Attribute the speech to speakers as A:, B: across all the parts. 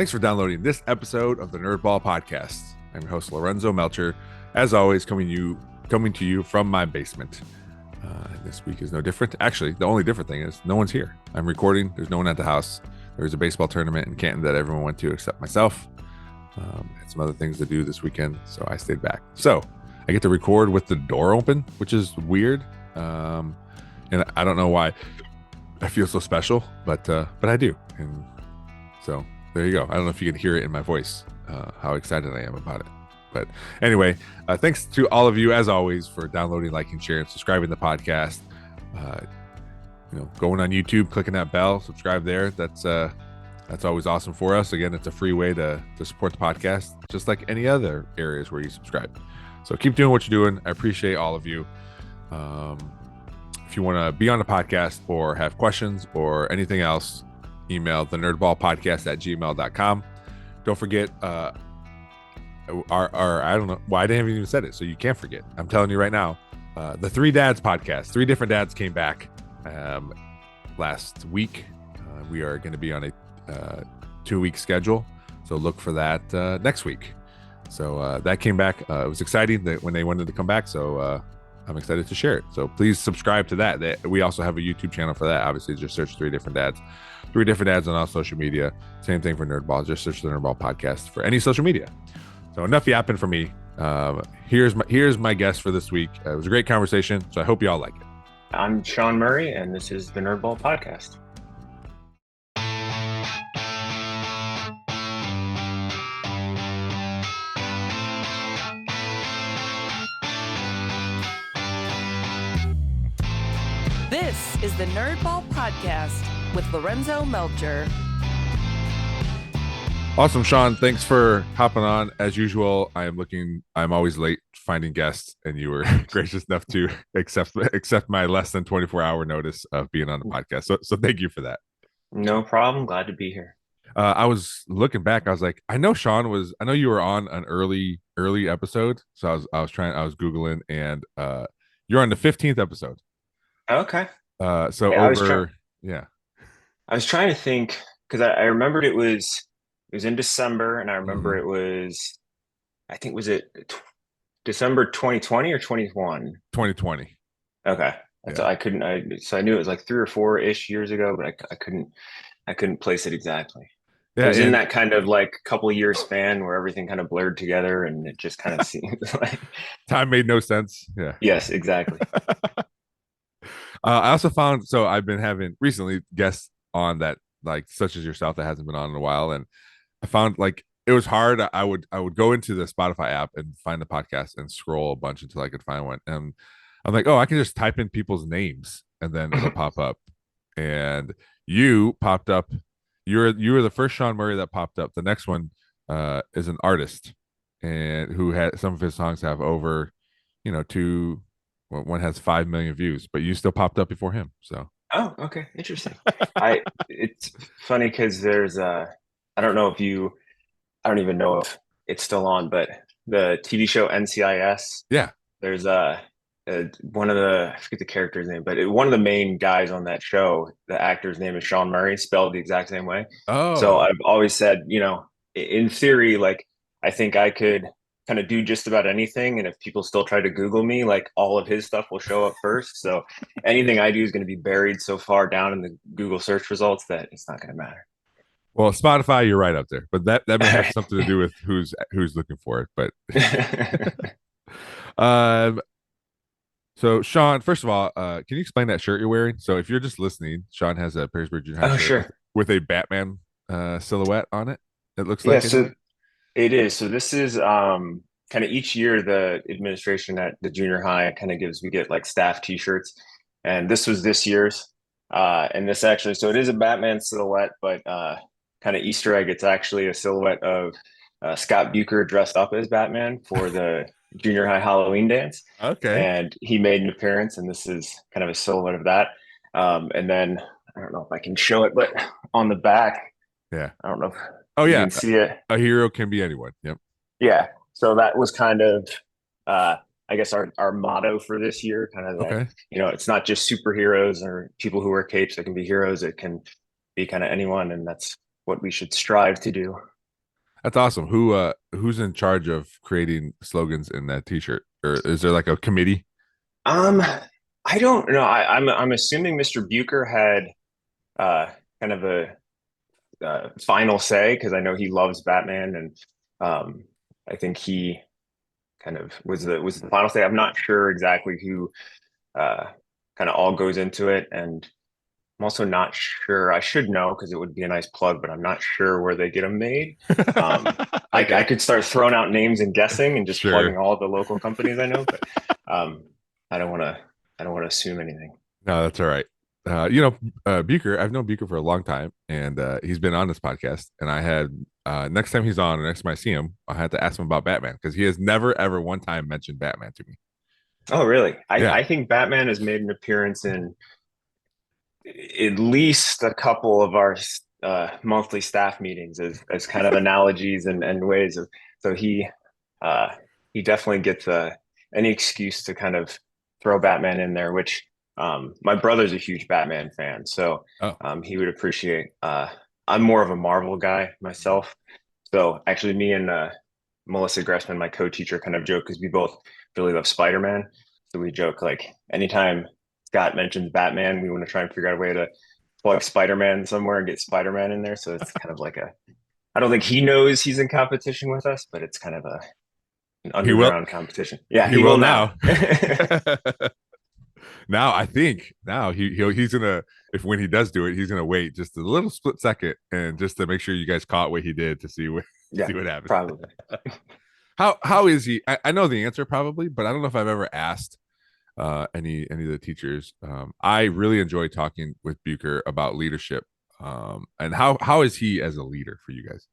A: Thanks for downloading this episode of the Nerdball Podcast. I'm your host, Lorenzo Melcher, as always, coming to you from my basement. This week is no different. Actually, the only different thing is no one's here. I'm recording. There's no one at the house. There was a baseball tournament in Canton that everyone went to except myself. Had some other things to do this weekend, so I stayed back. So I get to record with the door open, which is weird. And I don't know why I feel so special, but I do. And so there you go. I don't know if you can hear it in my voice, how excited I am about it. But anyway, thanks to all of you, as always, for downloading, liking, sharing, subscribing to the podcast. Going on YouTube, clicking that bell, subscribe there. That's always awesome for us. Again, it's a free way to support the podcast, just like any other areas where you subscribe. So keep doing what you're doing. I appreciate all of you. If you want to be on the podcast or have questions or anything else, email the nerdballpodcast@gmail.com. Don't forget our I don't know why I haven't even said it, so you can't forget. I'm telling you right now, the Three Dads podcast. Three different dads came back last week. We are going to be on a 2-week schedule, so look for that next week. So that came back. It was exciting that when they wanted to come back, so I'm excited to share it. So please subscribe to that. We also have a YouTube channel for that. Obviously, just search Three Different Dads on all social media. Same thing for Nerdball. Just search the Nerdball podcast for any social media. So enough yapping for me. Here's my guest for this week. It was a great conversation, so I hope you all like it.
B: I'm Sean Murray, and this is the Nerdball Podcast.
C: This is the Nerdball Podcast with Lorenzo Melcher.
A: Awesome, Sean. Thanks for hopping on. As usual, I'm always late finding guests, and you were gracious enough to accept my less than 24-hour notice of being on the podcast. So thank you for that.
B: No problem. Glad to be here.
A: I was looking back. I was like, I know you were on an early episode. So I was Googling, and you're on the 15th episode.
B: Okay.
A: I
B: was trying to think because I remembered it was in December, and I remember it was, I think, was it December 2020 or 21?
A: 2020.
B: Okay. So I knew it was like 3 or 4-ish years ago, but I couldn't place it exactly. Yeah, it was in that kind of like couple year span where everything kind of blurred together, and it just kind of seemed like
A: time made no sense. Yeah.
B: Yes, exactly.
A: I also found, so I've been having recently guests on that, like such as yourself, that hasn't been on in a while, and I found like it was hard. I would go into the Spotify app and find the podcast and scroll a bunch until I could find one. And I'm like, oh, I can just type in people's names and then it'll pop up. And you popped up. You were the first Sean Murray that popped up. The next one is an artist, and who had some of his songs have over, one has 5 million views, but you still popped up before him. So.
B: Oh, okay. Interesting. It's funny because there's I don't even know if it's still on, but the TV show NCIS.
A: Yeah.
B: There's one of I forget the character's name, but one of the main guys on that show, the actor's name is Sean Murray, spelled the exact same way.
A: Oh.
B: So I've always said, in theory, like I think I could kind of do just about anything, and if people still try to Google me, like all of his stuff will show up first. So anything I do is going to be buried so far down in the Google search results that it's not going to matter.
A: Well, Spotify, you're right up there, but that may have something to do with who's looking for it. But so Sean, first of all, can you explain that shirt you're wearing? So if you're just listening, Sean has a Perrysburg Junior High shirt with a Batman silhouette on it. It looks like
B: it is. So this is kind of each year the administration at the junior high kind of we get like staff T-shirts, and this was this year's. And this actually, so it is a Batman silhouette, but kind of Easter egg, it's actually a silhouette of Scott Buker dressed up as Batman for the junior high Halloween dance.
A: Okay.
B: And he made an appearance, and this is kind of a silhouette of that. And then I don't know if I can show it, but on the back,
A: yeah,
B: I don't know if
A: you
B: can see it.
A: A hero can be anyone. Yep.
B: Yeah. So that was kind of I guess our motto for this year, kind of that, it's not just superheroes or people who wear capes that can be heroes. It can be kind of anyone. And that's what we should strive to do.
A: That's awesome. Who's in charge of creating slogans in that t-shirt? Or is there like a committee?
B: I don't know. I'm assuming Mr. Buker had kind of a final say because I know he loves Batman, and I think he kind of was the final say. I'm not sure exactly who kind of all goes into it, and I'm also not sure. I should know because it would be a nice plug, but I'm not sure where they get them made. Um, I
A: Okay.
B: could start throwing out names and guessing and just plugging
A: Sure.
B: all the local companies I know, but um, I don't want to. I don't want to assume anything.
A: No, that's all right. Buker, I've known Buker for a long time, and he's been on this podcast. And I had next time he's on, or next time I see him, I had to ask him about Batman because he has never ever one time mentioned Batman to me.
B: Oh, really?
A: Yeah,
B: I think Batman has made an appearance in at least a couple of our monthly staff meetings as kind of analogies and ways of. So uh, he definitely gets any excuse to kind of throw Batman in there, which my brother's a huge Batman fan, so
A: oh,
B: he would appreciate. I'm more of a Marvel guy myself, so actually, me and Melissa Gressman, my co-teacher, kind of joke because we both really love Spider-Man. So we joke like anytime Scott mentions Batman, we want to try and figure out a way to plug Spider-Man somewhere and get Spider-Man in there. So it's kind of like I don't think he knows he's in competition with us, but it's kind of an
A: he will.
B: underground competition. Yeah,
A: He
B: he
A: will
B: will now.
A: now. Now I think now he's gonna, if when he does do it, he's gonna wait just a little split second and just to make sure you guys caught what he did to see what
B: Yeah,
A: see what happens.
B: probably.
A: How is he? I know the answer probably, but I don't know if I've ever asked any of the teachers. I really enjoy talking with Buker about leadership. And how is he as a leader for you guys?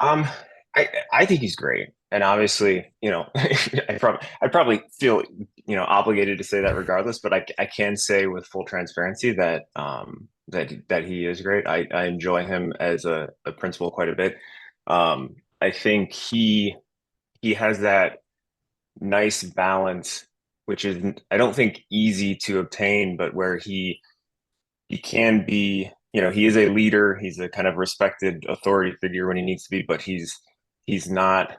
B: Um, I think he's great, and obviously, I probably feel obligated to say that regardless. But I can say with full transparency that that he is great. I enjoy him as a principal quite a bit. I think he has that nice balance, which is I don't think easy to obtain, but where he can be, he is a leader. He's a kind of respected authority figure when he needs to be, but he's not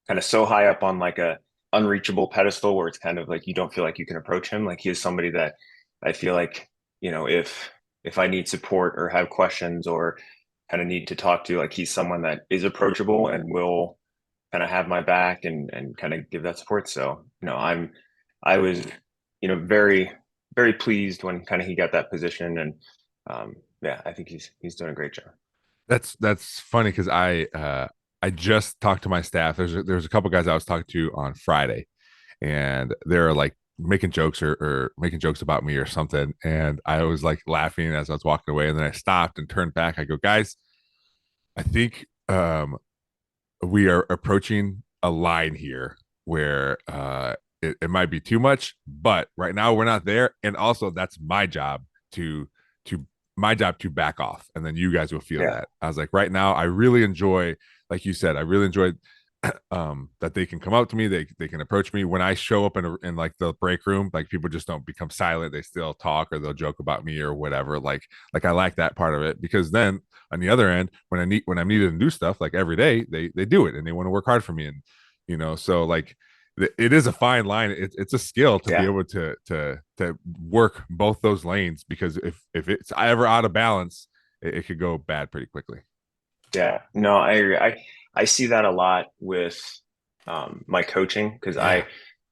B: kind of so high up on like a unreachable pedestal where it's kind of like you don't feel like you can approach him. Like he is somebody that I feel like, if I need support or have questions or kind of need to talk to, like he's someone that is approachable and will kind of have my back and kind of give that support. So, I was, very, very pleased when kind of he got that position. And yeah, I think he's doing a great job.
A: That's funny because I just talked to my staff. There's a couple guys I was talking to on Friday, and they're like making jokes or making jokes about me or something. And I was like laughing as I was walking away, and then I stopped and turned back. I go, guys, I think we are approaching a line here where it might be too much, but right now we're not there. And also that's my job to my job to back off. And then you guys will feel
B: Yeah.
A: that. I was like, right now, I really enjoy, like you said, I really enjoy that they can come up to me, they can approach me when I show up in like the break room. Like people just don't become silent; they still talk or they'll joke about me or whatever. Like I like that part of it because then on the other end, when I'm needed to do stuff like every day, they do it and they want to work hard for me, and so like it is a fine line. It's a skill to be
B: Yeah.
A: able to work both those lanes because if it's ever out of balance, it could go bad pretty quickly.
B: Yeah. No, I agree. I see that a lot with my coaching because
A: Yeah.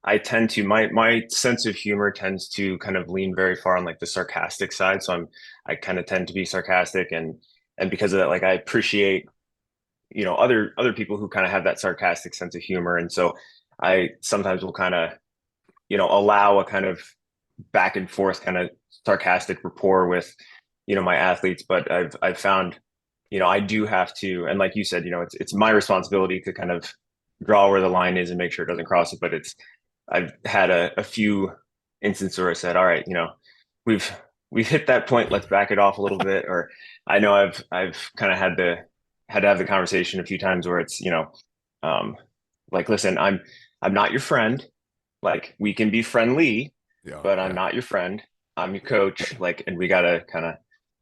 B: I tend to my sense of humor tends to kind of lean very far on like the sarcastic side. So I kind of tend to be sarcastic and because of that, like I appreciate, other people who kind of have that sarcastic sense of humor. And so I sometimes will kind of, allow a kind of back and forth kind of sarcastic rapport with, my athletes. But I've found, I do have to, and like you said, it's my responsibility to kind of draw where the line is and make sure it doesn't cross it. But I've had a few instances where I said, all right, we've we've hit that point. Let's back it off a little bit. Or I know I've kind of had to have the conversation a few times where it's, um, like, listen, I'm not your friend. Like we can be friendly,
A: Yeah.
B: but I'm
A: Yeah.
B: not your friend. I'm your coach. Like, and we gotta kind of,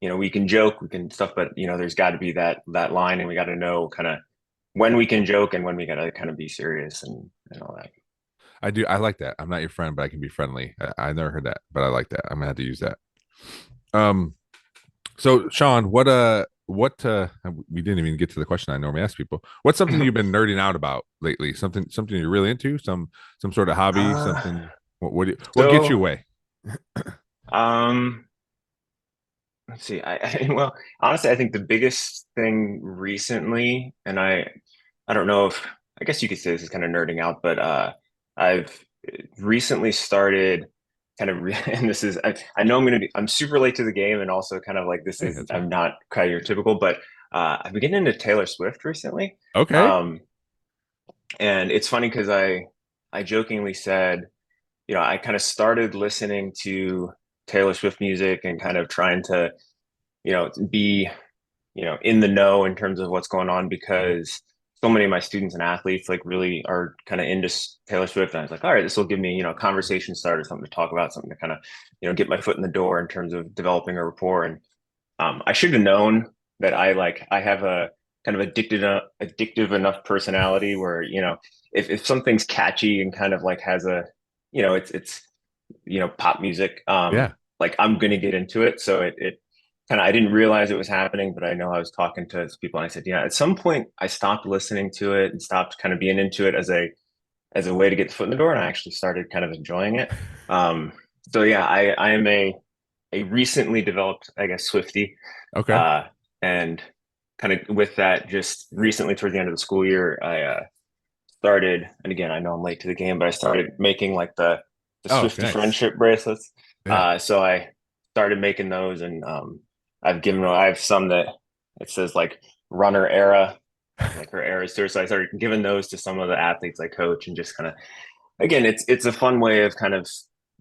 B: we can joke, we can stuff, but there's got to be that line, and we got to know kind of when we can joke and when we got to kind of be serious and all that.
A: I do. I like that. I'm not your friend, but I can be friendly. I never heard that, but I like that. I'm gonna have to use that. Um, so Sean, what we didn't even get to the question I normally ask people. What's something you've been nerding out about lately? Something you're really into? Some sort of hobby?
B: Uh,
A: Something? What gets you
B: so
A: away?
B: um, let's see. Well, honestly, I think the biggest thing recently, and I don't know if I guess you could say this is kind of nerding out, but I've recently started kind of and this is I know I'm super late to the game, and also kind of like this
A: Hey,
B: is
A: that's right.
B: I'm not kind of your typical, but I've been getting into Taylor Swift recently.
A: Okay.
B: Um, and it's funny because I jokingly said, I kind of started listening to Taylor Swift music and kind of trying to, be in the know in terms of what's going on, because so many of my students and athletes like really are kind of into Taylor Swift. And I was like, all right, this will give me, a conversation starter, something to talk about, something to kind of, get my foot in the door in terms of developing a rapport. And I should have known that I have a kind of addictive enough personality where, if something's catchy and kind of like has a, it's pop music,
A: Yeah.
B: like I'm gonna get into it. So it kind of, I didn't realize it was happening, but I know I was talking to people and I said, yeah, at some point I stopped listening to it and stopped kind of being into it as a way to get the foot in the door, and I actually started kind of enjoying it. Um, so yeah, I am a recently developed, I guess, Swiftie.
A: Okay.
B: Uh, and kind of with that, just recently towards the end of the school year, I started, and again, I know I'm late to the game, but I started making like the
A: Oh,
B: Swiftie
A: nice.
B: friendship bracelets.
A: Yeah.
B: So I started making those, and I have some that it says like runner era, like her eras too. So I started giving those to some of the athletes I coach, and just kind of, again, it's a fun way of kind of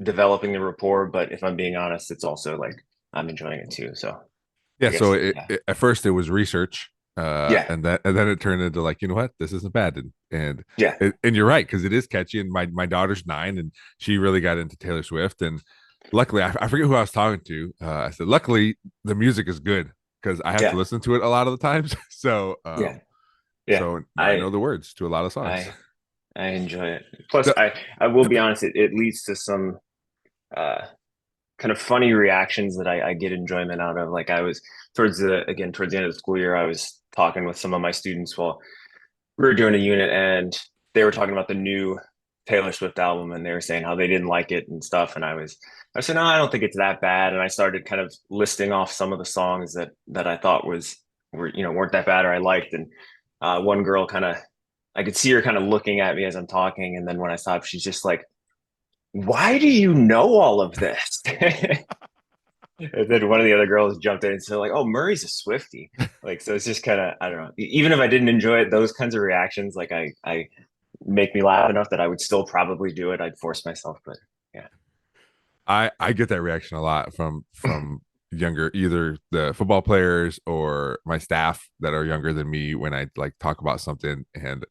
B: developing the rapport. But if I'm being honest, it's also like I'm enjoying it too. So
A: Yeah.
B: I
A: So
B: guess, yeah,
A: at first it was research,
B: yeah,
A: and then it turned into like, you know what, this isn't bad,
B: yeah,
A: and you're right, because it is catchy. And my daughter's 9, and she really got into Taylor Swift. And luckily, I forget who I was talking to. I said, luckily the music is good because I have to
B: yeah,
A: listen to it a lot of the times. So
B: yeah, yeah.
A: so I
B: I
A: know the words to a lot of songs.
B: I I enjoy it. Plus,
A: So,
B: I will be honest, it leads to some uh kind of funny reactions that I get enjoyment out of. Like I was towards the end of the school year, I was talking with some of my students while we were doing a unit, and they were talking about the new Taylor Swift album, and they were saying how they didn't like it and stuff. And I said, no, I don't think it's that bad. And I started kind of listing off some of the songs that I thought weren't that bad or I liked. And one girl kind of, I could see her kind of looking at me as I'm talking, and then when I stopped, she's just like, "Why do you know all of this?" And then one of the other girls jumped in and said, like, "Oh, Murray's a Swiftie." Like, so it's just kind of, I don't know. Even if I didn't enjoy it, those kinds of reactions, like I make me laugh enough that I would still probably do it. I'd force myself, but yeah,
A: I get that reaction a lot from younger, either the football players or my staff that are younger than me, when I like talk about something. And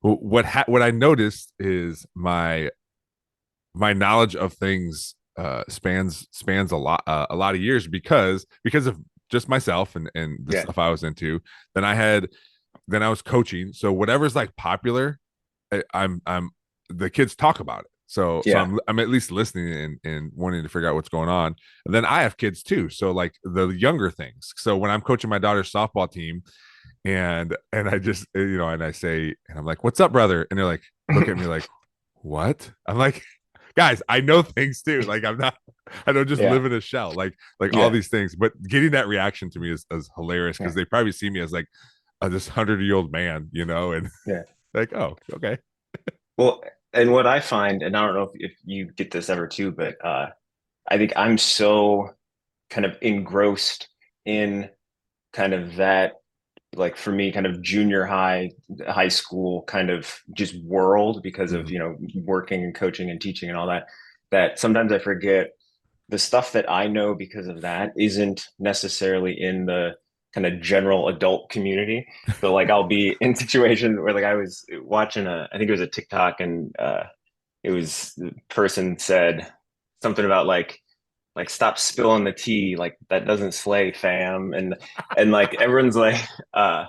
A: what I noticed is my knowledge of things spans a lot of years, because of just myself and the
B: yeah,
A: stuff I was into. Then I was coaching, so whatever's like popular, I'm the kids talk about it. So
B: yeah,
A: I'm at least listening and wanting to figure out what's going on. And then I have kids too, so like the younger things. So when I'm coaching my daughter's softball team, and I just, and I say, and I'm like, "What's up, brother?" And they're like, look at me like, "What?" I'm like, guys, I know things too. Like I don't just
B: yeah,
A: live in a shell. Like all
B: yeah,
A: these things. But getting that reaction to me is hilarious, because
B: yeah,
A: they probably see me as like this 100-year-old man, and
B: yeah.
A: like, oh, okay.
B: Well, and what I find, and I don't know if you get this ever too, but I think I'm so kind of engrossed in kind of that, like for me, kind of junior high school kind of just world, because of
A: Mhm.
B: working and coaching and teaching and all that, that sometimes I forget the stuff that I know because of that isn't necessarily in the kind of general adult community. So like I'll be in situations where, like, I was watching I think it was a TikTok, and it was the person said something about like like stop spilling the tea, like that doesn't slay, fam. And like everyone's like, uh,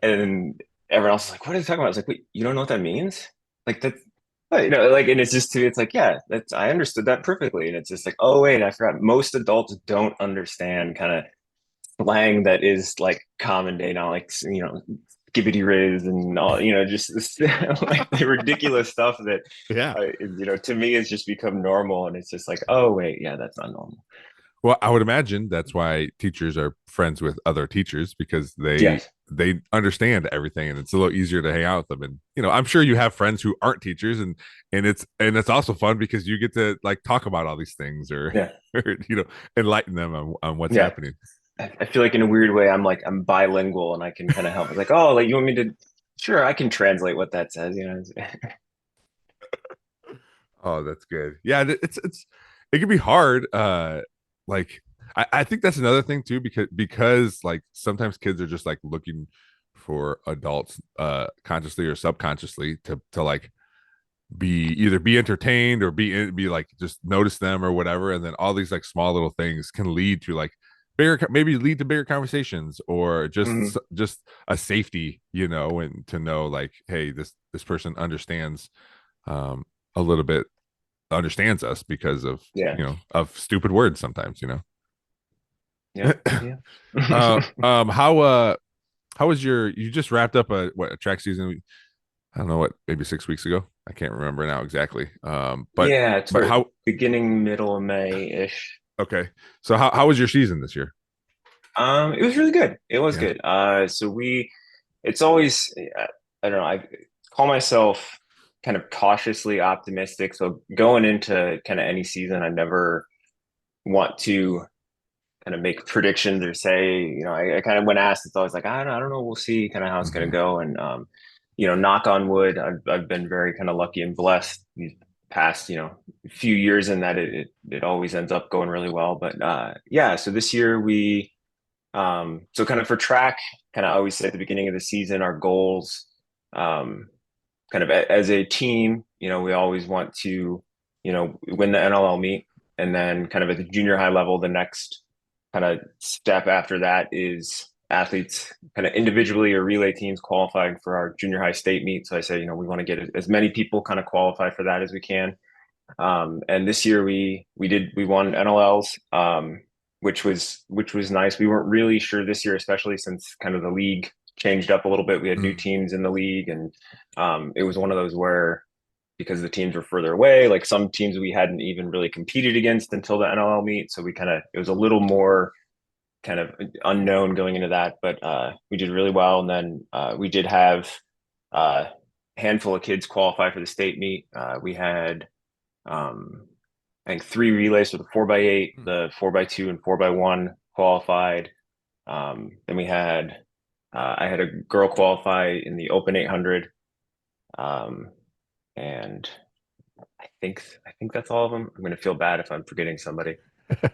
B: and everyone else is like, what are you talking about? I was like, wait, you don't know what that means? Like that's like, and it's just to it's like, yeah, that's I understood that perfectly. And it's just like, oh wait, I forgot. Most adults don't understand kind of slang that is like common day now, like skibbity riz and all, just this, like the ridiculous stuff that
A: Yeah.
B: to me it's just become normal, and it's just like, oh wait, yeah, that's not normal.
A: Well, I would imagine that's why teachers are friends with other teachers because
B: Yes.
A: they understand everything and it's a little easier to hang out with them. And I'm sure you have friends who aren't teachers and it's also fun because you get to like talk about all these things or
B: Yeah.
A: or enlighten them on what's
B: Yeah.
A: happening.
B: I feel like in a weird way, I'm bilingual and I can kind of help. It's like, oh, like you want me to? Sure, I can translate what that says.
A: Oh, that's good. Yeah, it can be hard. Like I think that's another thing too because like sometimes kids are just like looking for adults consciously or subconsciously to like be entertained or be like just notice them or whatever, and then all these like small little things can lead to like maybe lead to bigger conversations or
B: Mhm.
A: just a safety, and to know like, hey, this person understands um a little bit understands us because of
B: Yeah.
A: of stupid words sometimes.
B: Yeah. Yeah.
A: uh how how was you just wrapped up a track season? I don't know, what, maybe 6 weeks ago. I can't remember now exactly.
B: Yeah,
A: But
B: toward
A: how?
B: beginning, middle of May-ish.
A: Okay, so how was your season this year?
B: It was really good. It was
A: Yeah.
B: good. It's always, I don't know, I call myself kind of cautiously optimistic. So going into kind of any season, I never want to kind of make predictions or say, I kind of when asked, it's always like, I don't know, we'll see kind of how it's going to
A: Mhm.
B: go. And, knock on wood, I've been very kind of lucky and blessed these past, few years in that it always ends up going really well. But yeah, so this year so kind of for track, kind of I always say at the beginning of the season, our goals, um, kind of as a team, we always want to, win the NLL meet. And then kind of at the junior high level, the next kind of step after that is athletes kind of individually or relay teams qualifying for our junior high state meet. So I say, we want to get as many people kind of qualify for that as we can. And this year we won NLLs, which was nice. We weren't really sure this year, especially since kind of the league changed up a little bit. We had new
A: Mhm.
B: teams in the league, and it was one of those where because the teams were further away, like some teams we hadn't even really competed against until the NLL meet. So it was a little more kind of unknown going into that, but we did really well. And then we did have a handful of kids qualify for the state meet. We had um, I think three relays for the 4x8,
A: Hmm.
B: the 4x2, and 4x1 qualified. Then we had I had a girl qualify in the Open 800, um, and I think that's all of them. I'm going to feel bad if I'm forgetting somebody.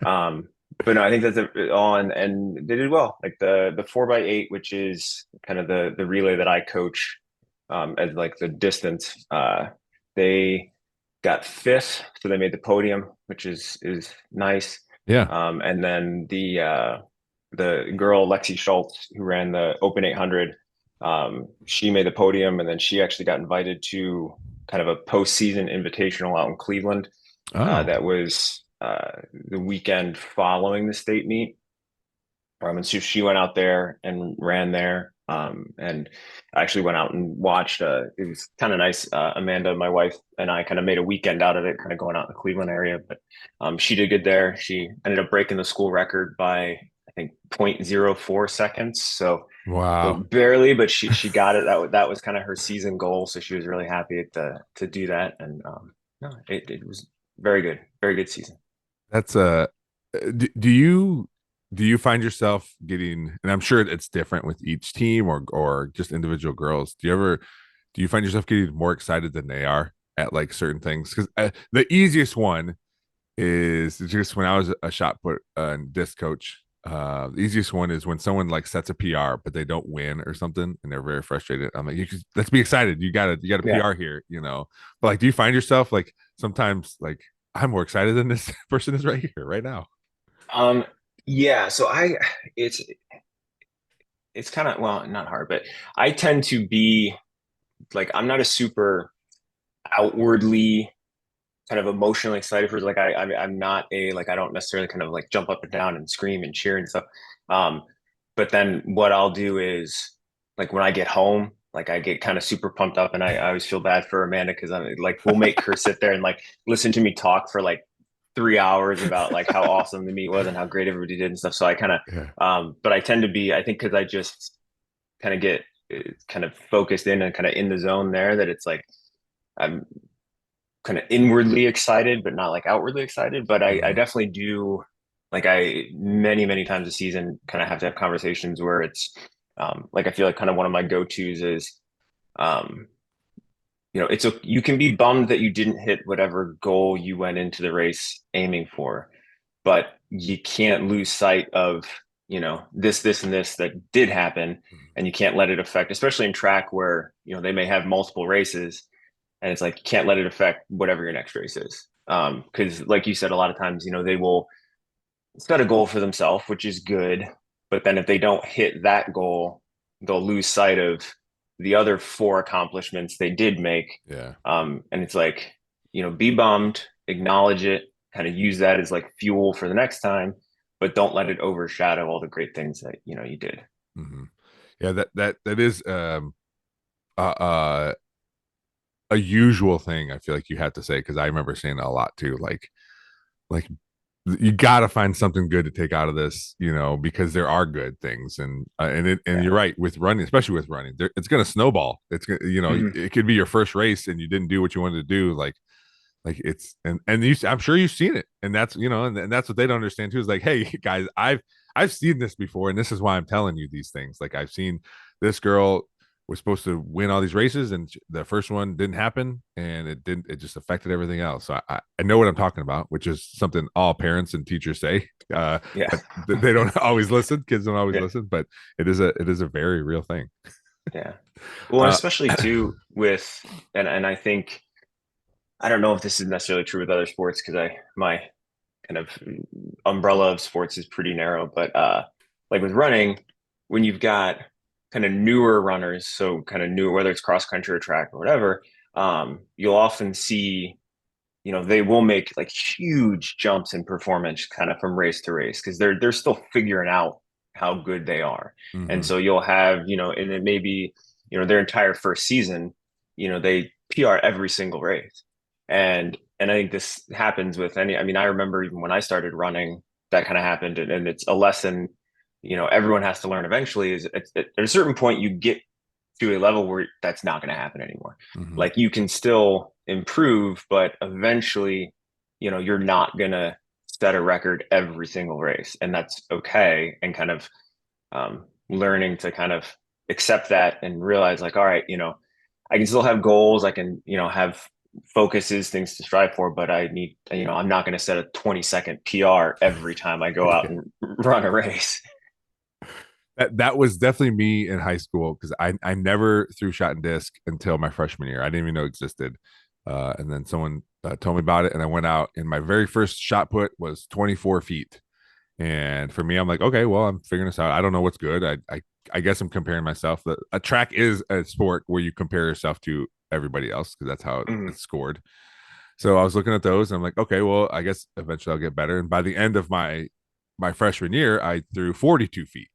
B: Um, but no, I think that's all, and they did well. Like the 4x8, which is kind of the relay that I coach, as like the distance. They got fifth, so they made the podium, which is nice.
A: Yeah.
B: And then the girl Lexi Schultz, who ran the Open 800, she made the podium, and then she actually got invited to kind of a postseason invitational out in Cleveland.
A: Oh.
B: That was the weekend following the state meet. And so she went out there and ran there. And I actually went out and watched. It was kind of nice. Amanda, my wife, and I kind of made a weekend out of it, kind of going out in the Cleveland area. But she did good there. She ended up breaking the school record by I think 0.04 seconds. So
A: Wow.
B: barely, but she got it. That was kind of her season goal. So she was really happy to do that. And no, it was very good season.
A: That's do you find yourself getting, and I'm sure it's different with each team or just individual girls. Do you find yourself getting more excited than they are at like certain things? Because the easiest one is just when I was a shot put disc coach. The easiest one is when someone like sets a PR but they don't win or something and they're very frustrated. I'm like, let's be excited. You got a
B: Yeah.
A: PR here. But like, do you find yourself like sometimes like I'm more excited than this person is right here, right now.
B: Um, yeah, so it's it's kind of, well, not hard, but I tend to be like, I'm not a super outwardly kind of emotionally excited for, like, I'm not a, like, I don't necessarily kind of like jump up and down and scream and cheer and stuff. Um, but then what I'll do is, like, when I get home, like, I get kind of super pumped up, and I always feel bad for Amanda because I'm like, we'll make her sit there and like listen to me talk for like 3 hours about like how awesome the meet was and how great everybody did and stuff. So I kind of,
A: Yeah.
B: but I tend to be, I think, because I just kind of get kind of focused in and kind of in the zone there, that it's like I'm kind of inwardly excited, but not like outwardly excited. But I
A: Mhm.
B: definitely do, like, I many times a season kind of have to have conversations where it's like, I feel like kind of one of my go-tos is um, it's you can be bummed that you didn't hit whatever goal you went into the race aiming for, but you can't lose sight of, this and this that did happen, and you can't let it affect, especially in track where, they may have multiple races, and it's like, you can't let it affect whatever your next race is. Because like you said, a lot of times, they will set a goal for themselves, which is good. But then if they don't hit that goal, they'll lose sight of the other four accomplishments they did make.
A: Yeah.
B: And it's like, be bummed, acknowledge it, kind of use that as like fuel for the next time, but don't let it overshadow all the great things that, you did.
A: Hmm. Yeah, that is uh, uh a usual thing I feel like you have to say, because I remember saying it a lot too. Like you got to find something good to take out of this, because there are good things, and
B: Yeah.
A: you're right with running, especially with running. It's going to snowball. It's gonna,
B: Mhm.
A: it could be your first race and you didn't do what you wanted to do. Like it's and I'm sure you've seen it, and that's and that's what they don't understand too. Is like, hey guys, I've seen this before, and this is why I'm telling you these things. Like, I've seen this girl was supposed to win all these races, and the first one didn't happen, and it didn't. It just affected everything else. So I know what I'm talking about, which is something all parents and teachers say,
B: Yeah.
A: but they don't always listen. Kids don't always
B: Yeah.
A: listen, but it is a very real thing.
B: Yeah. Well, and
A: Uh,
B: especially too with, and I think, I don't know if this is necessarily true with other sports, because my kind of umbrella of sports is pretty narrow, but like with running, when you've got kind of newer runners, so kind of new, whether it's cross country or track or whatever, you'll often see, they will make like huge jumps in performance kind of from race to race, because they're still figuring out how good they are. And
A: mhm.
B: so you'll have, and it may be, their entire first season, they PR every single race. And I think this happens with any, I mean, I remember even when I started running, that kind of happened. And it's a lesson, everyone has to learn eventually, is at a certain point you get to a level where that's not going to happen anymore.
A: Mhm.
B: Like, you can still improve, but eventually, you're not going to set a record every single race, and that's okay. And kind of learning to kind of accept that and realize, like, all right, I can still have goals. I can, have focuses, things to strive for, but I need, I'm not going to set a 20-second PR every time I go out
A: Yeah.
B: and run a race.
A: That was definitely me in high school, because I never threw shot and disc until my freshman year. I didn't even know it existed. And then someone told me about it, and I went out, and my very first shot put was 24 feet. And for me, I'm like, okay, well, I'm figuring this out. I don't know what's good. I guess I'm comparing myself. A track is a sport where you compare yourself to everybody else, because that's how
B: Mhm.
A: it's scored. So I was looking at those, and I'm like, okay, well, I guess eventually I'll get better. And by the end of my freshman year, I threw 42 feet.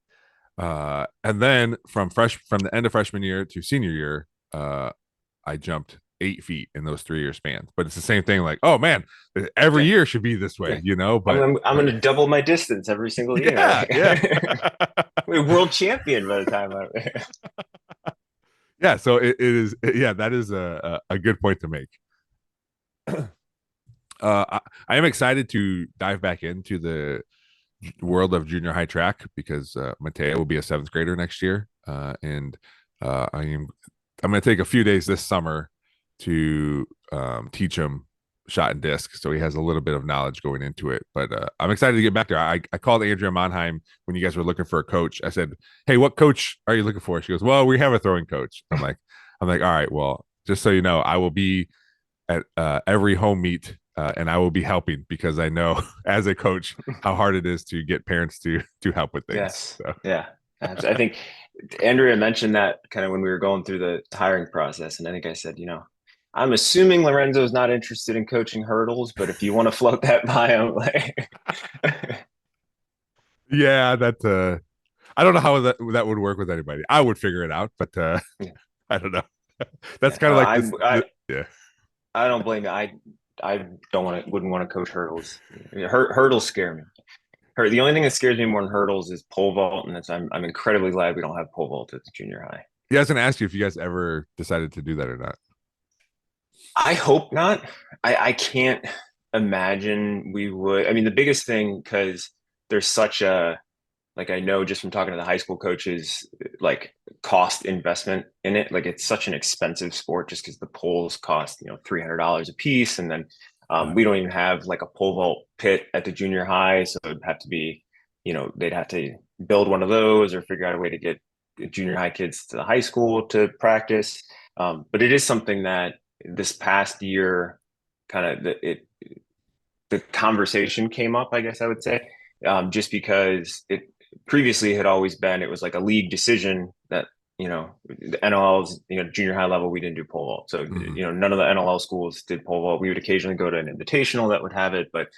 A: And then from the end of freshman year to senior year, I jumped 8 feet in those 3 year spans. But it's the same thing. Like, oh man, every
B: Yeah.
A: year should be this
B: Yeah.
A: way, you know.
B: I'm
A: But
B: going to double my distance every single year.
A: yeah, yeah,
B: We're world champion by the time I.
A: yeah. So it is. Yeah, that is a good point to make. I am excited to dive back into the world of junior high track, because Mateo will be a seventh grader next year, and I'm going to take a few days this summer to teach him shot and disc, so he has a little bit of knowledge going into it. But I'm excited to get back there. I called Andrea Monheim when you guys were looking for a coach. I said, "Hey, what coach are you looking for?" She goes, "Well, we have a throwing coach." I'm like, all right, well, just so you know, I will be at every home meet and I will be helping because I know as a coach how hard it is to get parents to help with things.
B: Yes.
A: So.
B: Yeah. I think Andrea mentioned that kind of when we were going through the hiring process. And I think I said, I'm assuming Lorenzo is not interested in coaching hurdles, but if you want to float that by him, like
A: Yeah, that I don't know how that would work with anybody. I would figure it out, but I don't know. That's
B: yeah,
A: kind
B: no,
A: of like this. Yeah.
B: I don't blame you. I wouldn't want to coach hurdles. Hurdles scare me. The only thing that scares me more than hurdles is pole vault, and I'm incredibly glad we don't have pole vault at the junior high.
A: Yeah, I was gonna ask you if you guys ever decided to do that or not.
B: I hope not. I can't imagine we would. I mean, the biggest thing because there's such a like I know just from talking to the high school coaches, like cost investment in it. Like it's such an expensive sport just because the poles cost $300 a piece, and then we don't even have like a pole vault pit at the junior high, so it'd have to be, they'd have to build one of those or figure out a way to get junior high kids to the high school to practice. But it is something that this past year, kind of the conversation came up, I guess I would say, just because it previously had always been, it was like a league decision that, the NLL's, junior high level, we didn't do pole vault. So, none of the NLL schools did pole vault. We would occasionally go to an invitational that would have it, but,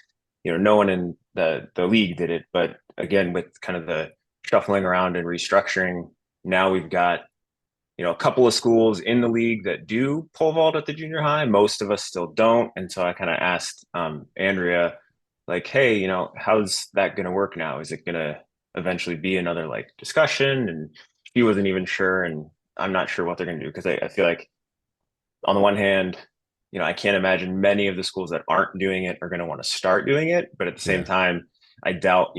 B: no one in the league did it. But again, with kind of the shuffling around and restructuring, now we've got, a couple of schools in the league that do pole vault at the junior high. Most of us still don't. And so I kind of asked Andrea, like, hey, how's that going to work now? Is it going to eventually be another like discussion? And she wasn't even sure. And I'm not sure what they're going to do because I feel like on the one hand, I can't imagine many of the schools that aren't doing it are going to want to start doing it. But at the same time, I doubt,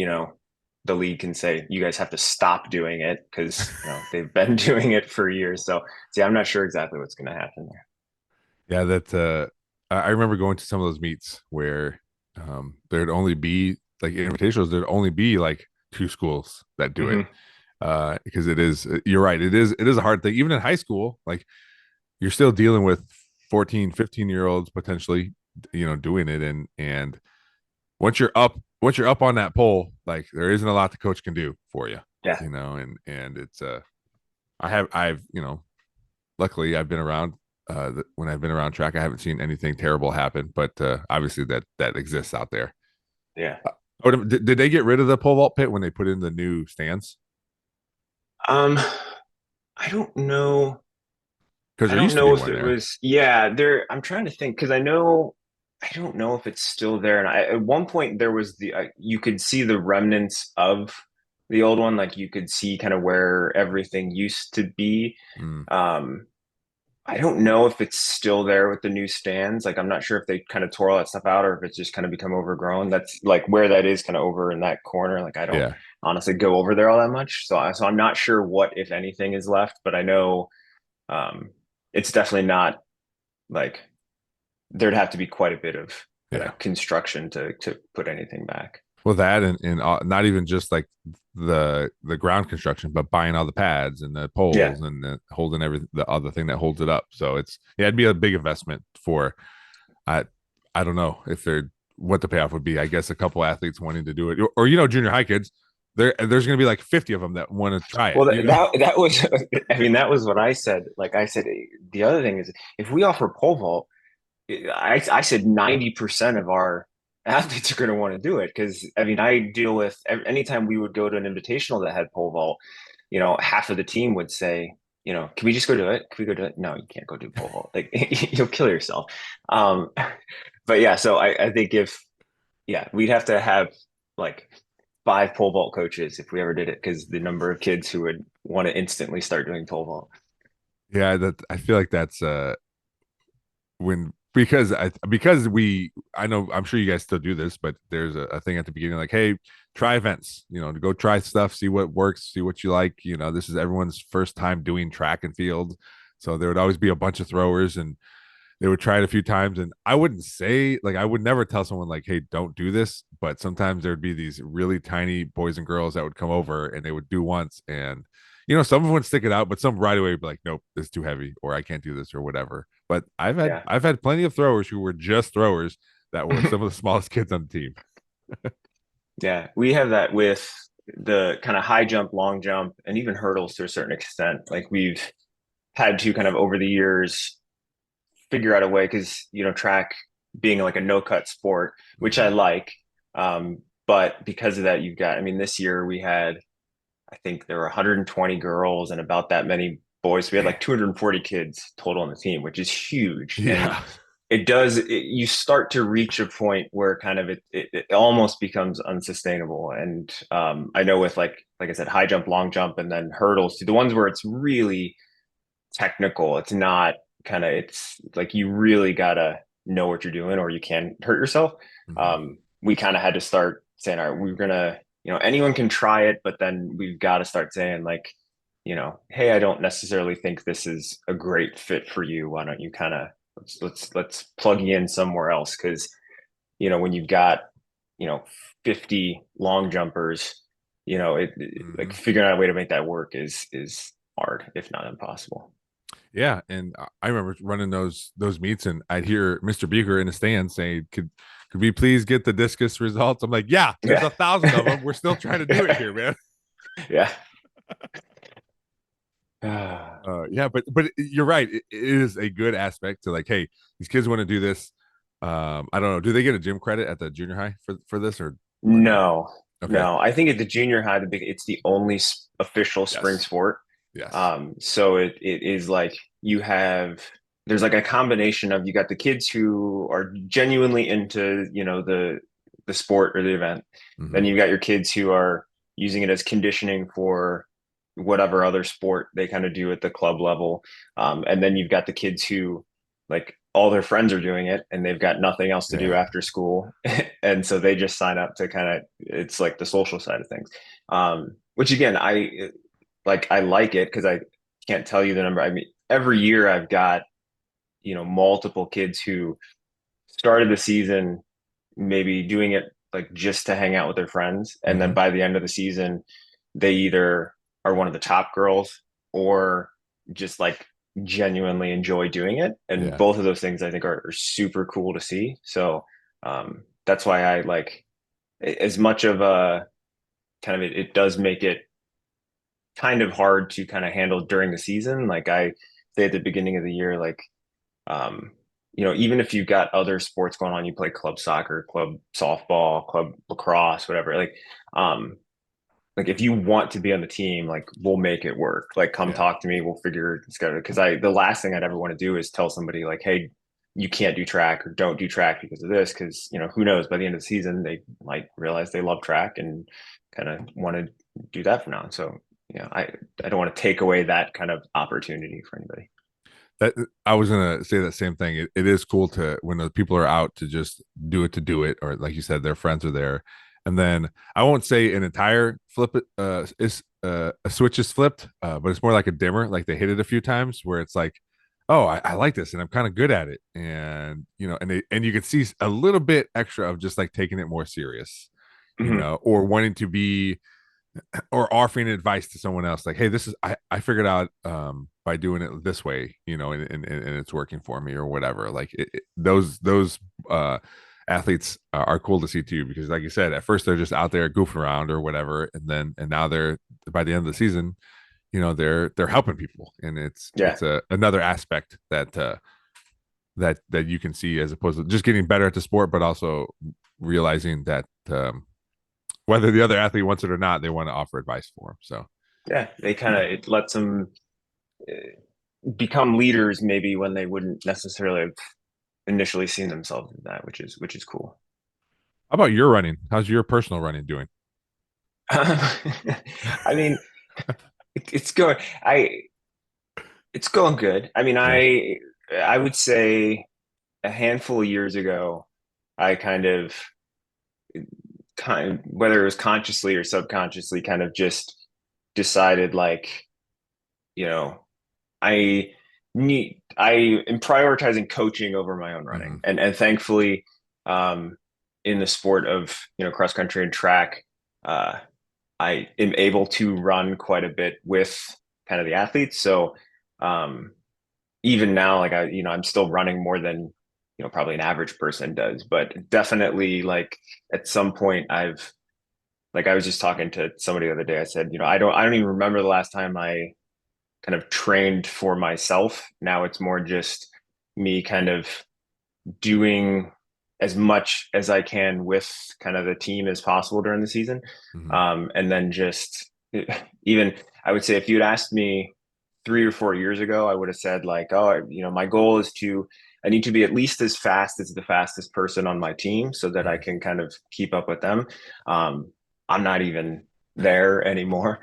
B: the league can say you guys have to stop doing it because they've been doing it for years. So see, I'm not sure exactly what's going to happen there.
A: Yeah, that I remember going to some of those meets where there'd only be like invitationals. There'd only be like two schools that do it because it is. You're right. It is a hard thing. Even in high school, like you're still dealing with 14, 15-year olds potentially, doing it, and once you're up on that pole, like there isn't a lot the coach can do for you.
B: Yeah.
A: And it's I've luckily I've been around when I've been around track, I haven't seen anything terrible happen, but obviously that exists out there.
B: Yeah.
A: Did they get rid of the pole vault pit when they put in the new stands?
B: I don't know.
A: Because
B: I
A: there
B: don't
A: used to
B: know
A: be
B: if
A: one
B: it
A: there.
B: was, I'm trying to think because I don't know if it's still there. And at one point there was you could see the remnants of the old one. Like you could see kind of where everything used to be.
A: Mm.
B: I don't know if it's still there with the new stands. Like I'm not sure if they kind of tore all that stuff out or if it's just kind of become overgrown. That's like where that is kind of over in that corner. Like I don't
A: Yeah.
B: honestly go over there all that much. So I'm not sure what, if anything, is left, but I know it's definitely not like there'd have to be quite a bit of
A: Yeah.
B: construction to put anything back.
A: Well, that and not even just like the ground construction, but buying all the pads and the
B: Yeah.
A: poles and holding the other thing that holds it up. So it'd be a big investment for I I don't know if they're what the payoff would be. I guess a couple athletes wanting to do it, or junior high kids. There's going to be like 50 of them that want to try it.
B: Well, that was, I mean, that was what I said. Like I said, the other thing is if we offer pole vault, I said 90% of our athletes are going to want to do it because I mean I deal with anytime we would go to an invitational that had pole vault, half of the team would say, can we just go do it? Can we go do it? No, you can't go do pole vault. Like you'll kill yourself. But yeah, so I think we'd have to have like 5 pole vault coaches if we ever did it because the number of kids who would want to instantly start doing pole vault.
A: Yeah, that I feel like that's when because I know I'm sure you guys still do this, but there's a thing at the beginning like, hey, try events, to go try stuff, see what works, see what you like. This is everyone's first time doing track and field, so there would always be a bunch of throwers and they would try it a few times. And I wouldn't say like I would never tell someone like, hey, don't do this, but sometimes there'd be these really tiny boys and girls that would come over and they would do once, and some of them would stick it out, but some right away would be like, nope, this is too heavy, or I can't do this, or whatever. But I've had plenty of throwers who were just throwers that were some of the smallest kids on the team.
B: Yeah, we have that with the kind of high jump, long jump, and even hurdles to a certain extent. Like we've had to kind of over the years figure out a way because track being like a no cut sport, which I
A: Mhm.
B: like. But because of that, you've got. I mean, this year we had, I think there were 120 girls and about that many boys. So we had
A: Man.
B: like 240 kids total on the team, which is huge. And
A: Yeah.
B: you start to reach a point where kind of it almost becomes unsustainable. And I know with like I said, high jump, long jump, and then hurdles, the ones where it's really technical, it's not kind of, it's like you really gotta know what you're doing or you can hurt yourself.
A: Mhm.
B: We kind of had to start saying, all right, we're gonna, anyone can try it, but then we've got to start saying like, hey, I don't necessarily think this is a great fit for you. Why don't you kind of let's plug you in somewhere else? Because when you've got 50 long jumpers, like
A: Mhm.
B: figuring out a way to make that work is hard, if not impossible.
A: Yeah, and I remember running those meets, and I'd hear Mr. Buker in the stands saying, "Could we please get the discus results?" I'm like, "Yeah, there's
B: Yeah.
A: 1,000 of them. We're still trying to do it here, man."
B: Yeah.
A: Yeah, but you're right. It is a good aspect to like, hey, these kids want to do this. I don't know. Do they get a gym credit at the junior high for this or like?
B: No,
A: Okay.
B: no. I think at the junior high, it's the only official spring
A: Yes.
B: sport.
A: Yes.
B: So it is like there's like a combination of, you got the kids who are genuinely into, the sport or the event. Then
A: Hmm.
B: you've got your kids who are using it as conditioning for whatever other sport they kind of do at the club level. And then you've got the kids who, like, all their friends are doing it and they've got nothing else to do
A: Yeah.
B: after school. And so they just sign up to kind of, it's like the social side of things. Which again, I like it because I can't tell you the number. I mean, every year I've got, multiple kids who started the season maybe doing it like just to hang out with their friends. And then
A: Hmm.
B: by the end of the season, they either are one of the top girls or just like genuinely enjoy doing it. And
A: Yeah.
B: both of those things I think are super cool to see. So that's why I like, as much of a kind of, it does make it kind of hard to kind of handle during the season. Like I say at the beginning of the year, like, um, even if you've got other sports going on, you play club soccer, club softball, club lacrosse, whatever, like if you want to be on the team, like we'll make it work. Like come
A: Yeah.
B: talk to me, we'll figure it together. Because the last thing I'd ever want to do is tell somebody like, hey, you can't do track or don't do track because of this. Because who knows, by the end of the season they might realize they love track and kind of want to do that from now on. So I don't want to take away that kind of opportunity for anybody.
A: That I was gonna say that same thing. It is cool to when the people are out to just to do it, or like you said, their friends are there, and then I won't say an entire flip it is a switch is flipped, but it's more like a dimmer, like they hit it a few times where it's like, oh, I like this and I'm kind of good at it, and and you can see a little bit extra of just like taking it more serious,
B: Mhm.
A: or wanting to be or offering advice to someone else like, hey, this is I figured out by doing it this way, and it's working for me or whatever. Like those athletes are cool to see too, because like you said, at first they're just out there goofing around or whatever, and now they're, by the end of the season, they're helping people, and
B: Yeah.
A: it's another aspect that you can see, as opposed to just getting better at the sport, but also realizing that whether the other athlete wants it or not, they want to offer advice for them. So
B: Yeah. They kind of, it lets them become leaders maybe when they wouldn't necessarily have initially seen themselves as that, which is cool.
A: how about your running? How's your personal running doing?
B: I mean, it's going. It's going good. I mean,
A: Yeah.
B: I would say a handful of years ago, I whether it was consciously or subconsciously, kind of just decided like, you know, I am prioritizing coaching over my own running,
A: Hmm.
B: and thankfully, um, in the sport of cross country and track, uh, I am able to run quite a bit with kind of the athletes. So, um, even now, like I'm still running more than probably an average person does. But definitely, like at some point, I was just talking to somebody the other day. I said, I don't even remember the last time I kind of trained for myself. Now it's more just me kind of doing as much as I can with kind of the team as possible during the season.
A: Mhm.
B: And then just even I would say if you'd asked me 3 or 4 years ago, I would have said like, oh, my goal is I need to be at least as fast as the fastest person on my team so that I
A: Mhm.
B: can kind of keep up with them. I'm not even there anymore.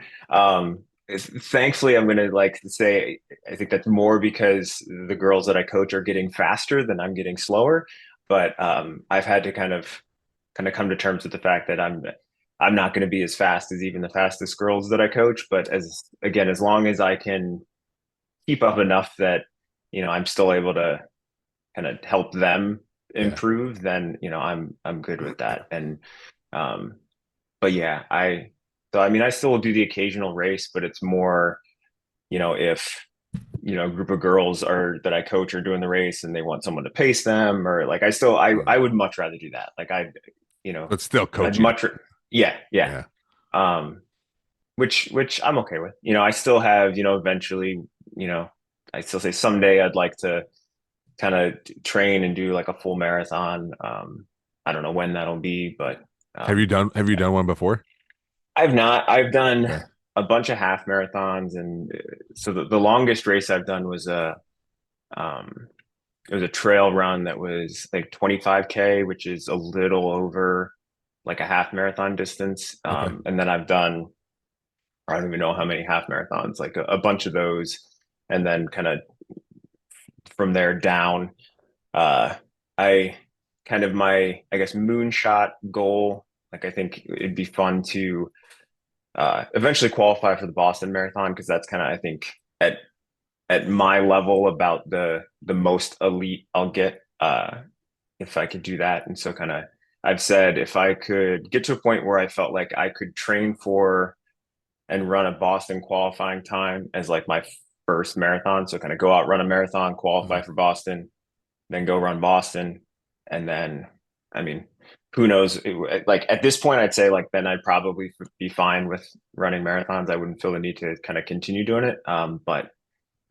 B: Thankfully, I'm going to like say, I think that's more because the girls that I coach are getting faster than I'm getting slower. But I've had to kind of come to terms with the fact that I'm not going to be as fast as even the fastest girls that I coach. But as long as I can keep up enough that I'm still able to kind of help them
A: Yeah.
B: improve, then I'm good with that. And um, but yeah, I mean I still do the occasional race, but it's more if a group of girls are that I coach are doing the race and they want someone to pace them, or like I would much rather do that. Like
A: But still
B: I'd
A: coaching.
B: much yeah, yeah.
A: Yeah.
B: Um which I'm okay with. I still have, eventually, you know, I still say someday I'd like to kind of train and do like a full marathon. I don't know when that'll be, but
A: Have you
B: yeah.
A: done one before?
B: I've not. I've done
A: Okay.
B: a bunch of half marathons, and so the longest race I've done was um, it was a trail run that was like 25K, which is a little over like a half marathon distance.
A: Okay.
B: And then I've done, I don't even know how many half marathons, like a bunch of those, and then kind of from there down. Uh, I kind of my, I guess, moonshot goal. Like I think it'd be fun to eventually qualify for the Boston Marathon because that's kind of I think at my level about the most elite I'll get if I could do that. And so kind of I've said if I could get to a point where I felt like I could train for and run a Boston qualifying time as like my first marathon. So kind of go out, run a marathon, qualify
A: Mhm.
B: for Boston, then go run Boston. And then, I mean, who knows? Like at this point, I'd say like then I'd probably be fine with running marathons. I wouldn't feel the need to kind of continue doing it. But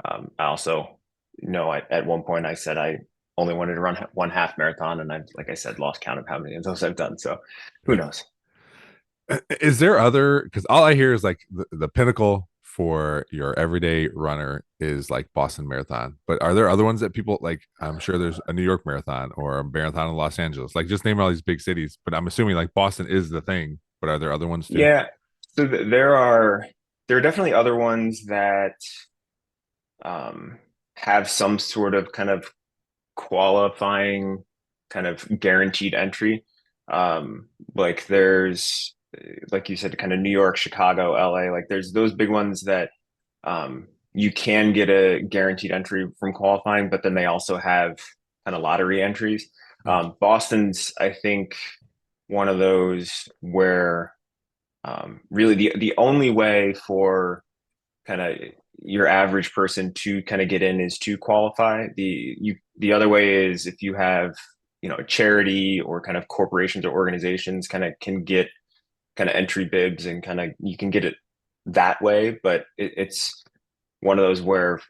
B: I also know at one point I said I only wanted to run one half marathon, and I've, like I said, lost count of how many of those I've done. So who
A: Yeah.
B: knows?
A: Is there other, because all I hear is like the pinnacle for your everyday runner is like Boston Marathon, but are there other ones that people like? I'm sure there's a New York Marathon or a marathon in Los Angeles. Like just name all these big cities, but I'm assuming like Boston is the thing. But are there other ones too?
B: Yeah. So there are definitely other ones that um, have some sort of kind of qualifying kind of guaranteed entry. Like there's like you said, kind of New York, Chicago, LA, like there's those big ones that you can get a guaranteed entry from qualifying, but then they also have kind of lottery entries.
A: Mm.
B: Boston's, I think, one of those where really the only way for kind of your average person to kind of get in is to qualify. The other way is if you have a charity or kind of corporations or organizations kind of can get kind of entry bibs and kind of you can get it that way, but it's one of those where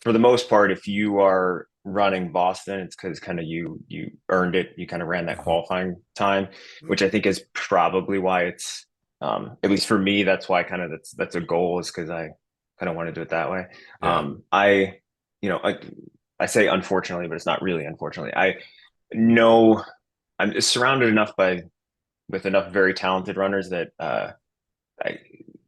B: for the most part if you are running Boston it's because kind of you earned it, you kind of ran that
A: Uh-huh.
B: qualifying time, which I think is probably why it's at least for me that's why kind of that's a goal is because I kind of want to do it that way.
A: Yeah.
B: I you know I say unfortunately but it's not really unfortunately. I know I'm surrounded enough by with enough very talented runners that I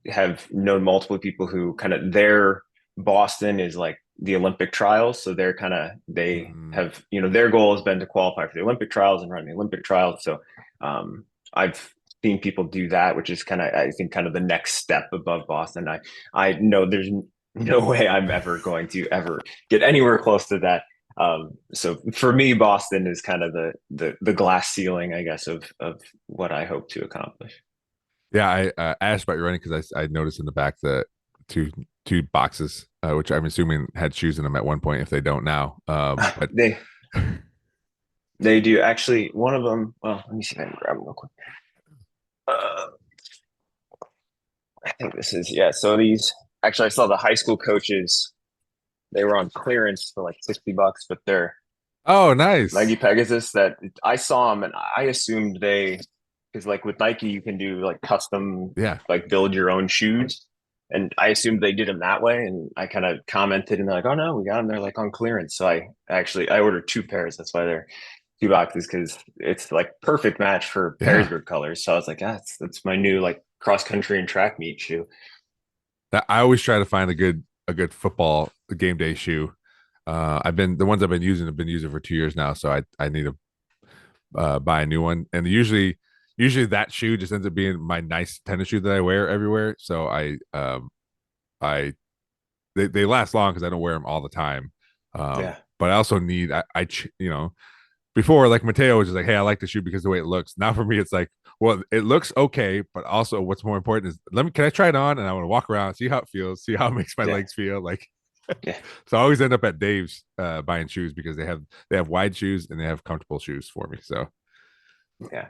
B: have known multiple people who kind of their Boston is like the Olympic trials. So they
A: Mm.
B: have, their goal has been to qualify for the Olympic trials and run the Olympic trials. So I've seen people do that, which is kind of, I think, kind of the next step above Boston. I know there's no way I'm ever going to ever get anywhere close to that. So for me, Boston is kind of the glass ceiling, I guess, of what I hope to accomplish.
A: Yeah, I asked about your running because I noticed in the back the two two boxes, which I'm assuming had shoes in them at one point if they don't now. But
B: They They do actually. One of them. Well, let me see if I can grab them real quick. Uh, I think this is yeah. So these actually, I saw the high school coaches. They were on clearance for like $60, but they're
A: Oh, nice.
B: Nike Pegasus. That I saw them, and I assumed they because like with Nike, you can do like custom,
A: Yeah.
B: like build your own shoes. And I assumed they did them that way. And I kind of commented, and they're like, "Oh no, we got them. They're like on clearance." So I ordered two pairs. That's why they're $2 because it's like perfect match for
A: Yeah.
B: Perrysburg colors. So I was like, "Ah, that's my new like cross country and track meet shoe."
A: I always try to find a good football game day shoe. I've been the ones I've been using have been using for 2 years now, so I need to buy a new one. And usually that shoe just ends up being my nice tennis shoe that I wear everywhere. So I they last long because I don't wear them all the time.
B: Yeah,
A: But I also need before like Mateo was just like, hey, I like the shoe because of the way it looks. Now for me, it's like, well, it looks okay, but also what's more important is can I try it on and I want to walk around, see how it feels, see how it makes my
B: yeah,
A: legs feel. Like
B: yeah,
A: so I always end up at Dave's buying shoes because they have wide shoes and they have comfortable shoes for me. So
B: yeah.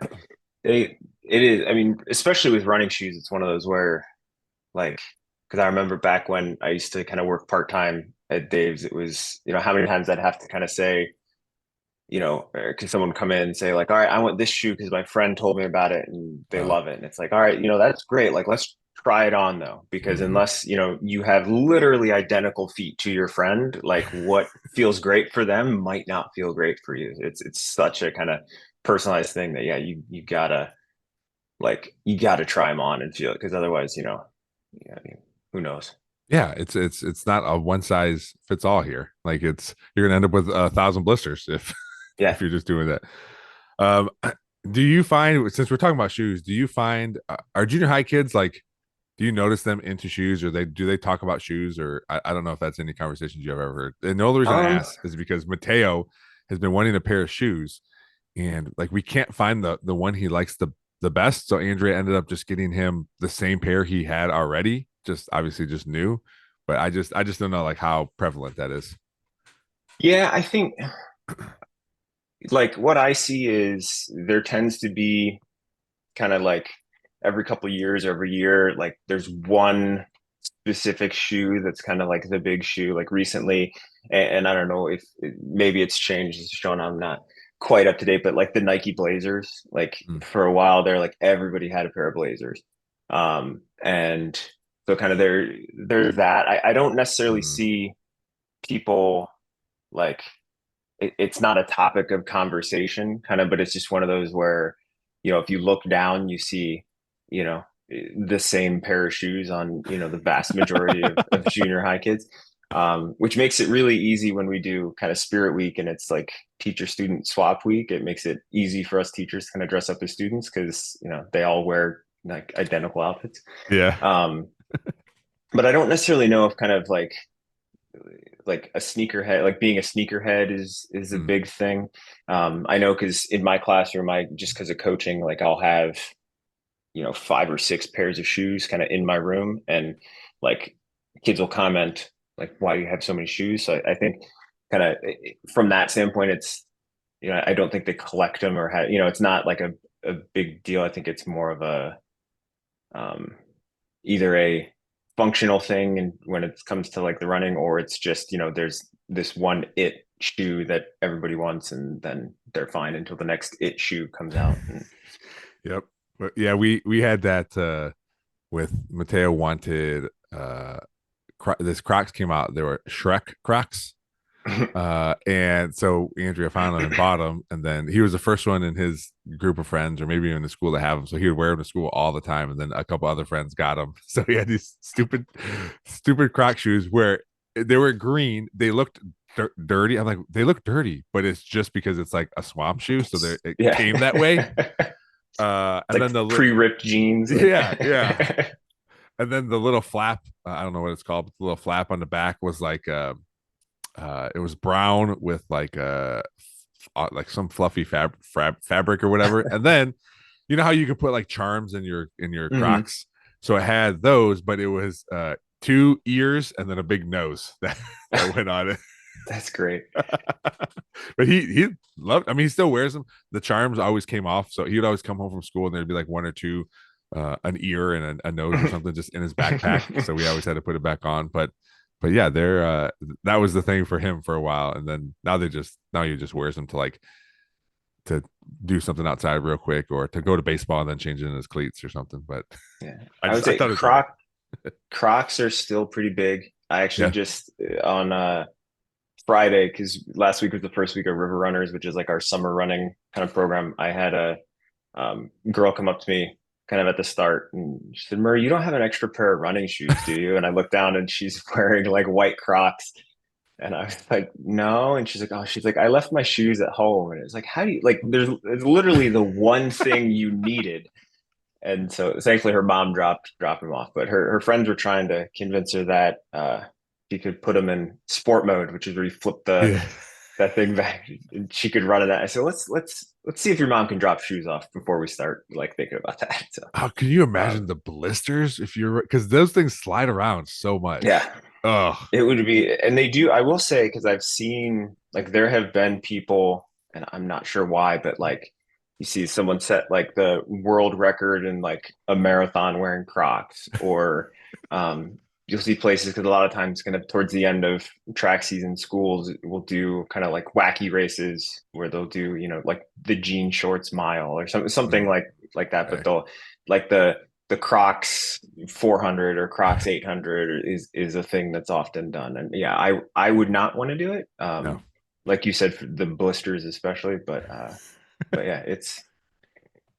B: It is. I mean, especially with running shoes, it's one of those where like because I remember back when I used to kind of work part time at Dave's, it was how many times I'd have to kind of say could someone come in and say like, all right, I want this shoe because my friend told me about it and they
A: uh,
B: love it. And it's like, all right, that's great. Like, let's try it on though, because
A: mhm.
B: unless, you have literally identical feet to your friend, like what feels great for them might not feel great for you. It's such a kind of personalized thing that, yeah, you gotta try them on and feel it. Cause otherwise, yeah, I mean, who knows?
A: Yeah, it's not a one size fits all here. Like you're gonna end up with 1,000 blisters if
B: Yeah.
A: if you're just doing that. Um, do you find since we're talking about shoes, do you find our junior high kids like? Do you notice them into shoes, or do they talk about shoes, or I don't know if that's any conversations you have ever heard. And the only reason I
B: Um,
A: ask is because Mateo has been wanting a pair of shoes, and like we can't find the one he likes the best. So Andrea ended up just getting him the same pair he had already, just obviously just new. But I just don't know like how prevalent that is.
B: yeah, I think like what I see is there tends to be kind of like every couple of years, every year, like there's one specific shoe that's kind of like the big shoe. Like recently, and I don't know if maybe it's changed. It's shown I'm not quite up to date, but like the Nike Blazers, like
A: Mm,
B: for a while there, like everybody had a pair of Blazers, and so kind of there's that. I don't necessarily
A: mm,
B: see people like it's not a topic of conversation kind of, but it's just one of those where if you look down you see you know the same pair of shoes on the vast majority of junior high kids, which makes it really easy when we do kind of spirit week and it's like teacher student swap week. It makes it easy for us teachers to kind of dress up as students because they all wear like identical outfits.
A: yeah.
B: um, but I don't necessarily know if kind of like a sneakerhead, like being a sneakerhead is a
A: Mm,
B: big thing. I know because in my classroom, I just because of coaching, like I'll have 5 or 6 pairs of shoes kind of in my room, and like kids will comment like, "Why do you have so many shoes?" So I think kind of from that standpoint, it's I don't think they collect them or have it's not like a big deal. I think it's more of a um, either a functional thing and when it comes to like the running, or it's just there's this one shoe that everybody wants and then they're fine until the next shoe comes out. And
A: yep. But yeah, we had that with Mateo wanted this Crocs came out. They were Shrek Crocs. And so Andrea found them and bought them, and then he was the first one in his group of friends, or maybe in the school to have them. So he would wear them to school all the time, and then a couple other friends got them. So he had these stupid Croc shoes where they were green. They looked dirty. I'm like, they look dirty, but it's just because it's like a swamp shoe, so it
B: yeah.
A: came that way. And
B: Like
A: then the
B: pre-ripped jeans, like
A: yeah, and then the little flap. I don't know what it's called, but the little flap on the back was like it was brown with like some fluffy fabric or whatever. And then you know how you could put like charms in your
B: Mhm.
A: Crocs. So it had those, but it was 2 ears and then a big nose that went on it.
B: That's great.
A: But he loved. I mean, he still wears them. The charms always came off, so he would always come home from school and there'd be like one or two, an ear and a nose or something just in his backpack. So we always had to put it back on. But yeah, they're that was the thing for him for a while, and then now he just wears them to like to do something outside real quick or to go to baseball and then change it in his cleats or something. But
B: Yeah,
A: I
B: I would
A: just I
B: say
A: thought it was funny.
B: Crocs are still pretty big. I actually
A: Yeah.
B: just on Friday, because last week was the first week of River Runners, which is like our summer running kind of program. I had a girl come up to me kind of at the start and she said, Murray, you don't have an extra pair of running shoes, do you? And I looked down and she's wearing like white Crocs. And I was like, no. And she's like, oh, she's like, I left my shoes at home. And it's like, how do you like it's literally the one thing you needed. And so thankfully her mom dropped him off. But her friends were trying to convince her that she could put them in sport mode, which is where you flip
A: Yeah.
B: that thing back and she could run in that. I said, let's see if your mom can drop shoes off before we start like thinking about that. So
A: How can you
B: um
A: imagine the blisters if you're because those things slide around so much?
B: yeah,
A: Oh,
B: it would be, and they do, I will say, because I've seen like there have been people, and I'm not sure why, but like you see someone set like the world record in like a marathon wearing Crocs, or you'll see places because a lot of times kind of towards the end of track season, schools will do kind of like wacky races where they'll do, like the jean shorts mile or something like that, but
A: okay.
B: they'll like the Crocs 400 or Crocs 800 is a thing that's often done. And yeah, I would not want to do it.
A: No.
B: Like you said, for the blisters especially, but yeah, it's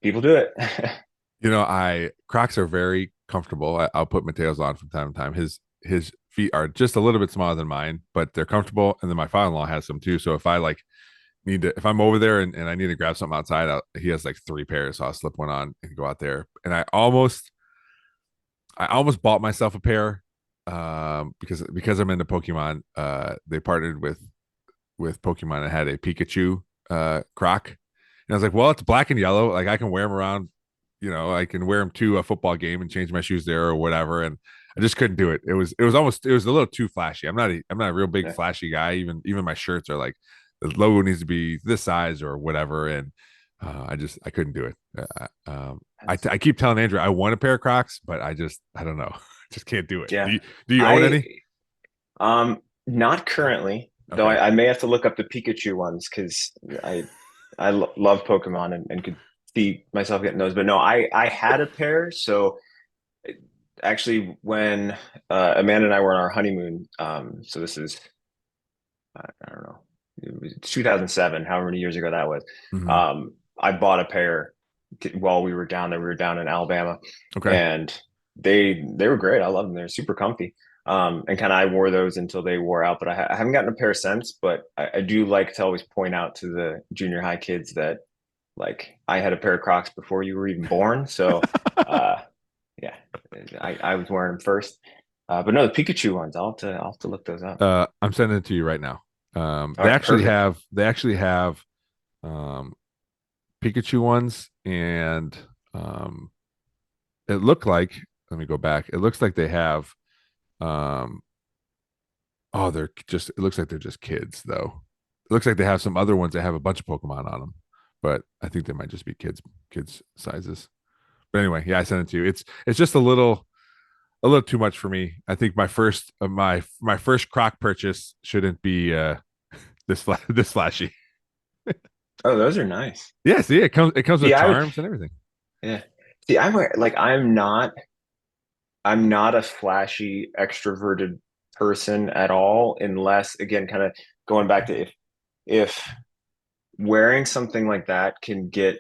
B: people do it.
A: I Crocs are very comfortable. I'll put Mateo's on from time to time. His feet are just a little bit smaller than mine, but they're comfortable. And then my father-in-law has some too. So if I like if I'm over there and I need to grab something outside, he has like three pairs. So I'll slip one on and go out there. And I almost bought myself a pair because I'm into Pokemon. They partnered with Pokemon and had a Pikachu croc. And I was like, well, it's black and yellow. Like I can wear them around, I can wear them to a football game and change my shoes there or whatever. And I just couldn't do it. It was a little too flashy. I'm not a real big
B: Yeah.
A: flashy guy. Even my shirts are like the logo needs to be this size or whatever. And I couldn't do it. I keep telling Andrew I want a pair of Crocs, but I don't know. Just can't do it. Do
B: Yeah.
A: you own
B: I
A: any?
B: Not currently, though
A: Okay.
B: I may have to look up the Pikachu ones because I love Pokemon and could see myself getting those. But no, I had a pair. So actually, when Amanda and I were on our honeymoon, so this is I don't know, it was 2007, however many years ago that was.
A: Hmm.
B: I bought a pair while we were down there. We were down in Alabama,
A: Okay.
B: and they were great. I love them. They're super comfy. And kind of I wore those until they wore out, but I haven't gotten a pair since. But I do like to always point out to the junior high kids that like I had a pair of Crocs before you were even born. So uh, yeah, I was wearing them first. But no, the Pikachu ones, I'll have to look those up.
A: I'm sending it to you right now.
B: All right, perfect.
A: They actually have um Pikachu ones and um it looked like let me go back. It looks like they have um oh it looks like they're just kids though. It looks like they have some other ones that have a bunch of Pokemon on them, but I think they might just be kids sizes. But anyway, yeah, I sent it to you. It's just a little too much for me. I think my first Croc purchase shouldn't be this flashy.
B: Oh, those are nice.
A: Yeah, see, it comes with
B: See,
A: charms and everything.
B: yeah. See, I'm not a flashy extroverted person at all, unless again, kind of going back to if wearing something like that can get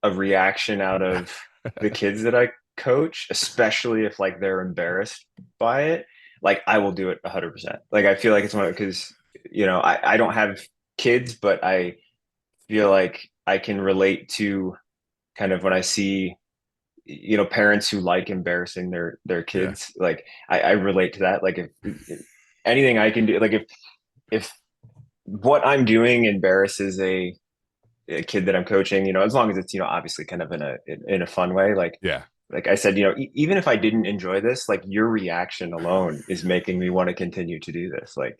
B: a reaction out of the kids that I coach, especially if like they're embarrassed by it, like I will do it 100%. Like I feel like it's one because I don't have kids, but I feel like I can relate to kind of when I see parents who like embarrassing their
A: Yeah,
B: kids. Like I relate to that. Like if anything I can do, like if what I'm doing embarrasses a kid that I'm coaching, as long as it's obviously kind of in a fun way,
A: yeah,
B: like I said, even if I didn't enjoy this, like your reaction alone is making me want to continue to do this. Like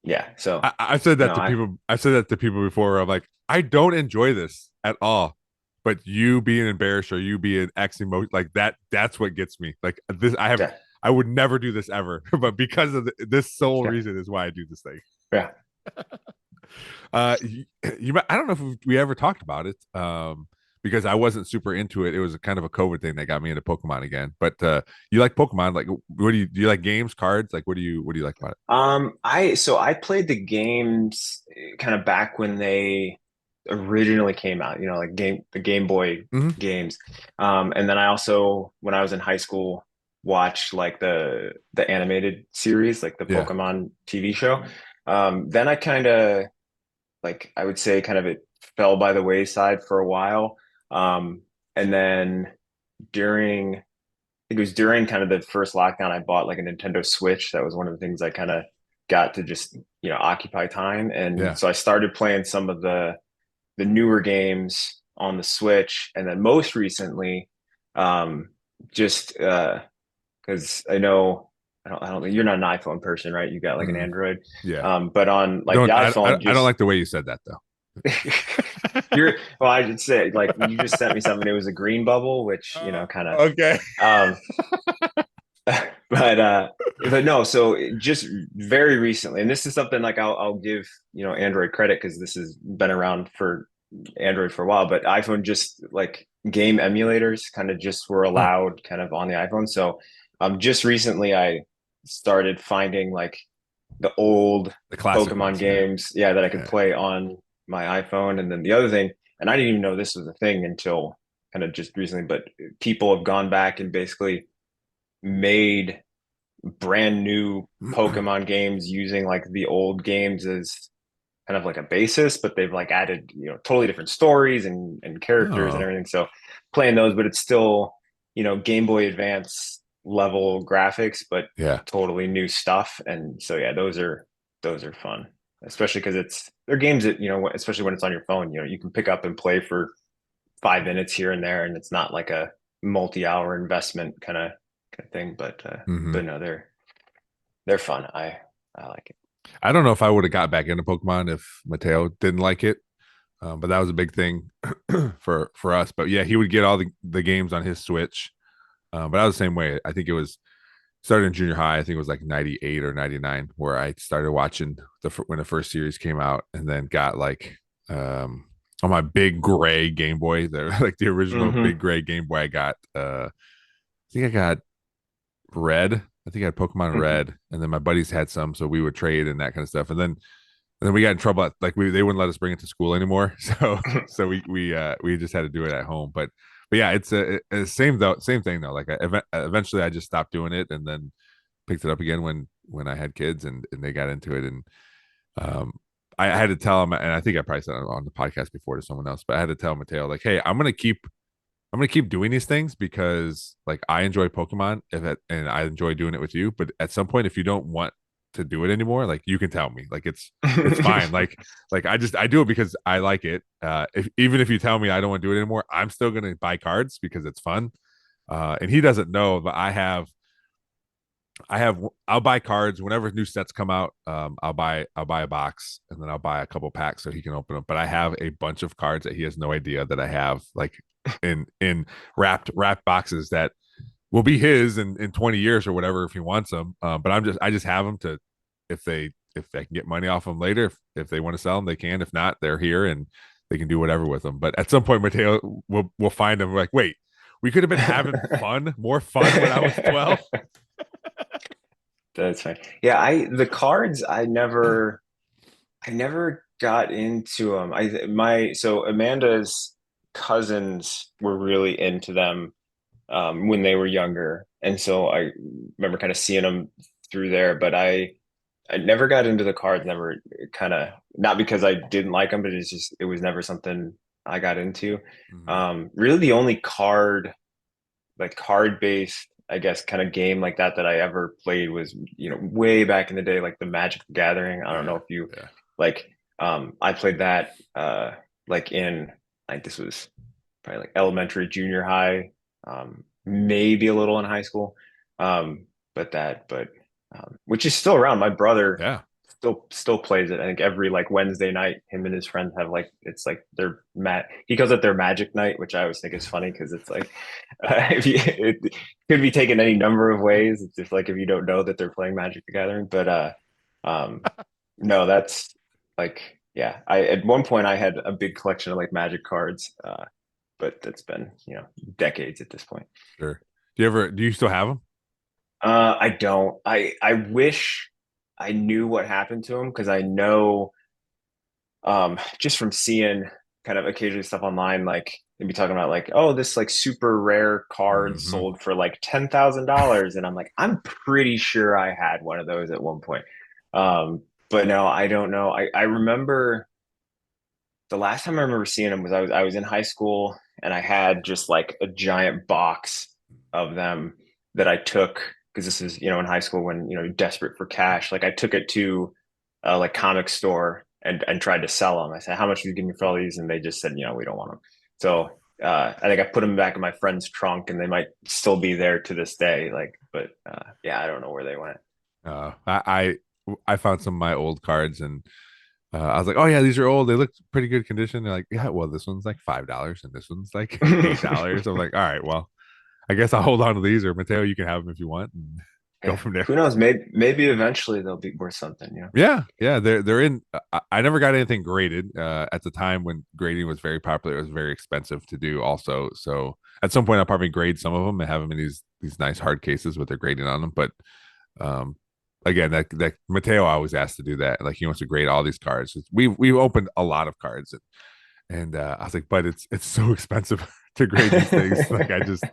B: Yeah. So
A: I've said that
B: no,
A: to people. I've said that to people before. Where I'm like, I don't enjoy this at all. But you being embarrassed or you being X emotion like that, that's what gets me. Like this,
B: yeah,
A: I would never do this ever. But because of this sole
B: yeah,
A: reason is why I do this thing.
B: yeah.
A: I don't know if we ever talked about it. Because I wasn't super into it. It was a kind of a COVID thing that got me into Pokemon again. But you like Pokemon? Like, what do you like? Games, cards? Like, what do you like about it?
B: I played the games kind of back when they originally came out, like the Game Boy
A: Mm-hmm.
B: games. And then I also, when I was in high school, watched like the animated series, like the
A: Yeah.
B: Pokemon TV show. Then I kind of like I would say kind of it fell by the wayside for a while. And then during I think it was during kind of the first lockdown, I bought like a Nintendo Switch. That was one of the things I kind of got to just, occupy time. And
A: Yeah.
B: so I started playing some of the newer games on the Switch. And then most recently, just because I don't think you're not an iPhone person, right? You got like an
A: Mm,
B: Android.
A: yeah.
B: But on like the
A: Don't
B: iPhone,
A: I don't
B: just
A: like the way you said that though.
B: well, I should say like you just sent me something. It was a green bubble, which, kind of
A: Okay.
B: um but no, so just very recently, and this is something like I'll give, Android credit because this has been around for Android for a while, but iPhone just like game emulators kind of just were
A: Huh.
B: allowed kind of on the iPhone. So just recently I started finding like the old
A: The classic
B: Pokemon
A: ones. Yeah.
B: games, yeah, that I could
A: Yeah.
B: play on my iPhone. And then the other thing, and I didn't even know this was a thing until kind of just recently, but people have gone back and basically made brand new Pokemon games using like the old games as kind of like a basis, but they've like added, totally different stories and characters and
A: Oh.
B: everything. So playing those, but it's still, Game Boy Advance level graphics, but
A: Yeah.
B: totally new stuff. And so yeah, those are fun, especially because they're games that, especially when it's on your phone, you can pick up and play for 5 minutes here and there, and it's not like a multi-hour investment kind of thing.
A: Hmm.
B: But no, they're fun. I like it.
A: I don't know if I would have got back into Pokemon if Mateo didn't like it. But that was a big thing for us. But yeah, he would get all the games on his Switch. But I was the same way. I think it was started in junior high. I think it was like 98 or 99 where I started watching when the first series came out, and then got like on my big gray Game Boy, like the original big
B: Hmm.
A: gray Game Boy. I think I got Red. I think I had Pokemon
B: Hmm.
A: Red, and then my buddies had some, so we would trade and that kind of stuff. And then we got in trouble at, like they wouldn't let us bring it to school anymore. So we just had to do it at home. But yeah, it's a same thing though. Like eventually I just stopped doing it and then picked it up again when I had kids and they got into it. And um I had to tell him, and I think I probably said it on the podcast before to someone else, but I had to tell Mateo like, hey, I'm gonna keep doing these things because like I enjoy Pokemon and I enjoy doing it with you. But at some point, if you don't want to do it anymore, like you can tell me. Like it's fine. Like I do it because I like it. Even if you tell me I don't want to do it anymore, I'm still gonna buy cards because it's fun. And he doesn't know, but I'll buy cards whenever new sets come out. I'll buy a box and then I'll buy a couple packs so he can open them. But I have a bunch of cards that he has no idea that I have, like in wrapped boxes that will be his in 20 years or whatever if he wants them. But I just have them to if they can get money off them later. If they want to sell them, they can. If not, they're here and they can do whatever with them. But at some point, Mateo will find them. Like, wait, we could have been having more fun when I was 12.
B: That's fine. Yeah, the cards I never got into them. So Amanda's cousins were really into them when they were younger, and so I remember kind of seeing them through there. But I never got into the cards. Never kind of not because I didn't like them, but it was never something I got into.
A: Mhm.
B: Really, the only card based, I guess, kind of game like that I ever played was, way back in the day, like the Magic the Gathering. I don't know
A: Yeah,
B: if you
A: yeah.
B: like, I played that like in like this was probably like elementary, junior high, maybe a little in high school. But which is still around. My brother
A: Yeah.
B: still plays it. I think every like Wednesday night, him and his friends have like it's like their he calls it their magic night, which I always think is funny because it's like it could be taken any number of ways. It's just like if you don't know that they're playing Magic the Gathering, but um, no, that's like yeah. I at one point I had a big collection of like Magic cards, but that's been decades at this point.
A: Sure. Do you still have them?
B: I don't. I wish I knew what happened to him because I know just from seeing kind of occasionally stuff online, like they'd be talking about like, oh, this like super rare card
A: Mm-hmm.
B: sold for like $10,000. And I'm like, I'm pretty sure I had one of those at one point. But no, I don't know. I remember the last time I remember seeing them was I was in high school and I had just like a giant box of them that I took because this is in high school when desperate for cash. Like I took it to like comic store and tried to sell them. I said, "How much do you give me for all these?" And they just said, "We don't want them." So I think I put them back in my friend's trunk, and they might still be there to this day. Like, but yeah, I don't know where they went.
A: I found some of my old cards and I was like, oh yeah, these are old. They look pretty good condition. They're like, yeah, well, this one's like $5 and this one's like $8. I'm like, all right, well, I guess I'll hold on to these, or Mateo, you can have them if you want, and go
B: Yeah.
A: from there.
B: Who knows? Maybe eventually they'll be worth something.
A: Yeah, they're in. I never got anything graded at the time when grading was very popular. It was very expensive to do, also. So at some point, I'll probably grade some of them and have them in these nice hard cases with their grading on them. But um, again, that Mateo always asked to do that. Like he wants to grade all these cards. We've opened a lot of cards, and I was like, but it's so expensive to grade these things. Like I just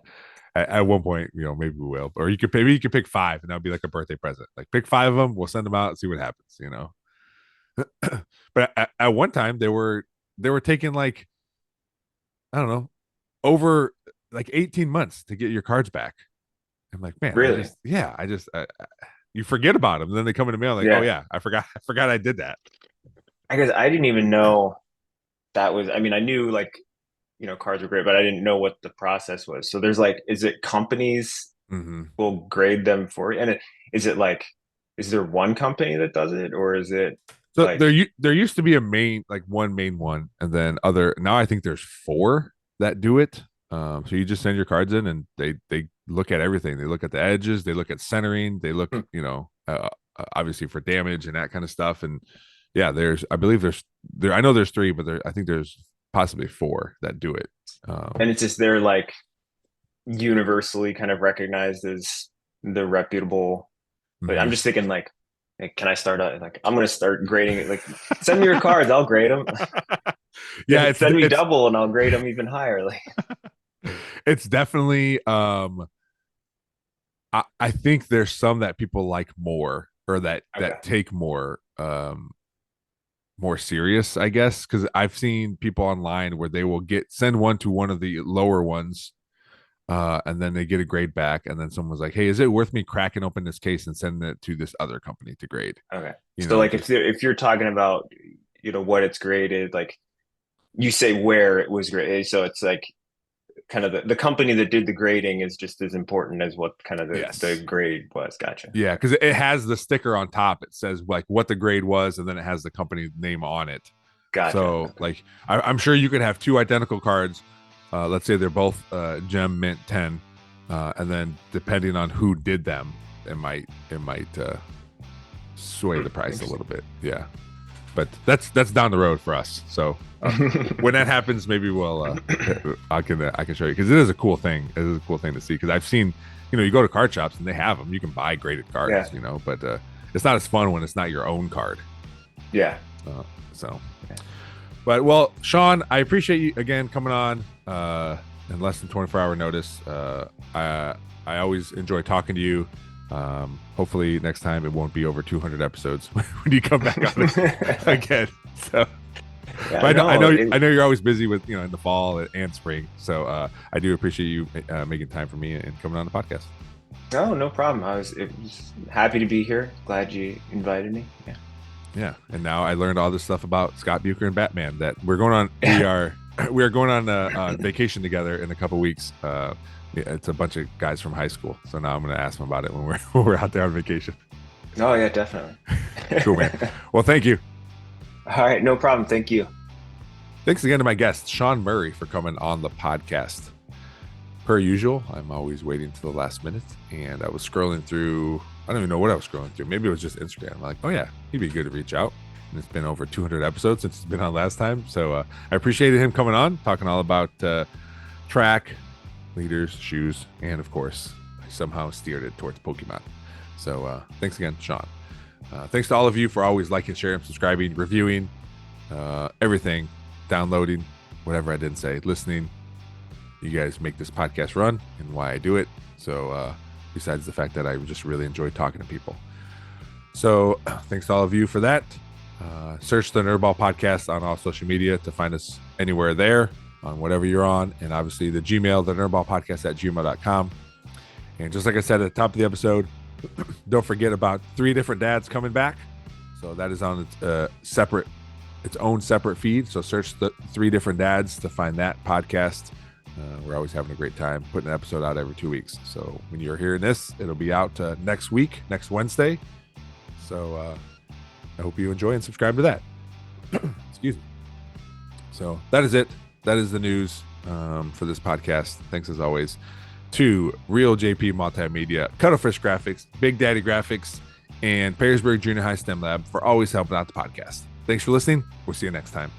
A: at one point, maybe we will, or maybe you could pick five, and that'll be like a birthday present. Like pick five of them, we'll send them out and see what happens. But at one time, they were taking like I don't know over like 18 months to get your cards back. I'm like, man,
B: Really?
A: you forget about them, and then they come in the mail like, oh
B: Yeah.
A: yeah, I forgot I did that.
B: I guess I didn't even know that was. I mean, I knew like cards were great, but I didn't know what the process was. So there's like, is it companies
A: Mm-hmm.
B: will grade them for you? And is it like, is there one company that does it, or is it
A: So
B: like,
A: there used to be a main one, and then other. Now I think there's four that do it. So you just send your cards in, and they look at everything. They look at the edges, they look at centering, they look, obviously for damage and that kind of stuff. And yeah, I believe there. I know there's three, but I think there's possibly four that do it.
B: and it's just they're like universally kind of recognized as the reputable. But I'm
A: Mhm.
B: just thinking like, can I start like I'm gonna start grading it? Like, send me your cards, I'll grade them.
A: Yeah,
B: Send me double, and I'll grade them even higher. Like,
A: it's definitely I think there's some that people like more, or that
B: okay,
A: take more serious, I guess, because I've seen people online where they will send one to one of the lower ones, and then they get a grade back, and then someone's like, hey, is it worth me cracking open this case and sending it to this other company to grade?
B: okay. So like, if you're talking about what it's graded, like you say where it was graded, so it's like kind of the company that did the grading is just as important as what kind of
A: Yes.
B: the grade was. Gotcha.
A: Yeah, because it has the sticker on top. It says like what the grade was, and then it has the company name on it.
B: Gotcha.
A: So like I'm sure you could have two identical cards. Let's say they're both gem mint 10, and then depending on who did them, it might sway the price a little bit. Yeah, but that's down the road for us. So when that happens, maybe we'll I can show you, because it is a cool thing. It is a cool thing to see, because I've seen you go to card shops and they have them. You can buy graded cards,
B: Yeah.
A: but it's not as fun when it's not your own card.
B: Yeah.
A: So, but well, Sean, I appreciate you again coming on in less than 24-hour notice. I always enjoy talking to you. Hopefully next time it won't be over 200 episodes when you come back on again. So,
B: Yeah,
A: but I know you're always busy with in the fall and spring. So I do appreciate you making time for me and coming on the podcast.
B: No problem. I was happy to be here. Glad you invited me. Yeah.
A: Yeah, and now I learned all this stuff about Scott Buker and Batman. That we're going on. We are going on vacation together in a couple weeks. It's a bunch of guys from high school, so now I'm going to ask them about it when we're out there on vacation.
B: Oh yeah, definitely.
A: Cool, man. Well, thank you.
B: All right, no problem. Thank you.
A: Thanks again to my guest, Sean Murray, for coming on the podcast. Per usual, I'm always waiting to the last minute, and I was scrolling through, I don't even know what I was scrolling through. Maybe it was just Instagram. I'm like, oh yeah, he'd be good to reach out. And it's been over 200 episodes since he's been on last time. So I appreciated him coming on, talking all about track, leaders, shoes, and of course, I somehow steered it towards Pokemon. So thanks again, Sean. Thanks to all of you for always liking, sharing, subscribing, reviewing, everything, downloading, whatever I didn't say, listening. You guys make this podcast run and why I do it. So besides the fact that I just really enjoy talking to people. So thanks to all of you for that. Search the Nerdball Podcast on all social media to find us anywhere there on whatever you're on. And obviously the Gmail, the Nerdball Podcast @gmail.com. And just like I said at the top of the episode, don't forget about 3 Different Dads coming back. So that is on its own separate feed. So search the 3 Different Dads to find that podcast. We're always having a great time putting an episode out every 2 weeks. So when you're hearing this, it'll be out next Wednesday. So I hope you enjoy and subscribe to that. Excuse me. So that is it. That is the news for this podcast. Thanks as always to Real JP Multimedia, Cuttlefish Graphics, Big Daddy Graphics, and Perrysburg Junior High STEM Lab for always helping out the podcast. Thanks for listening. We'll see you next time.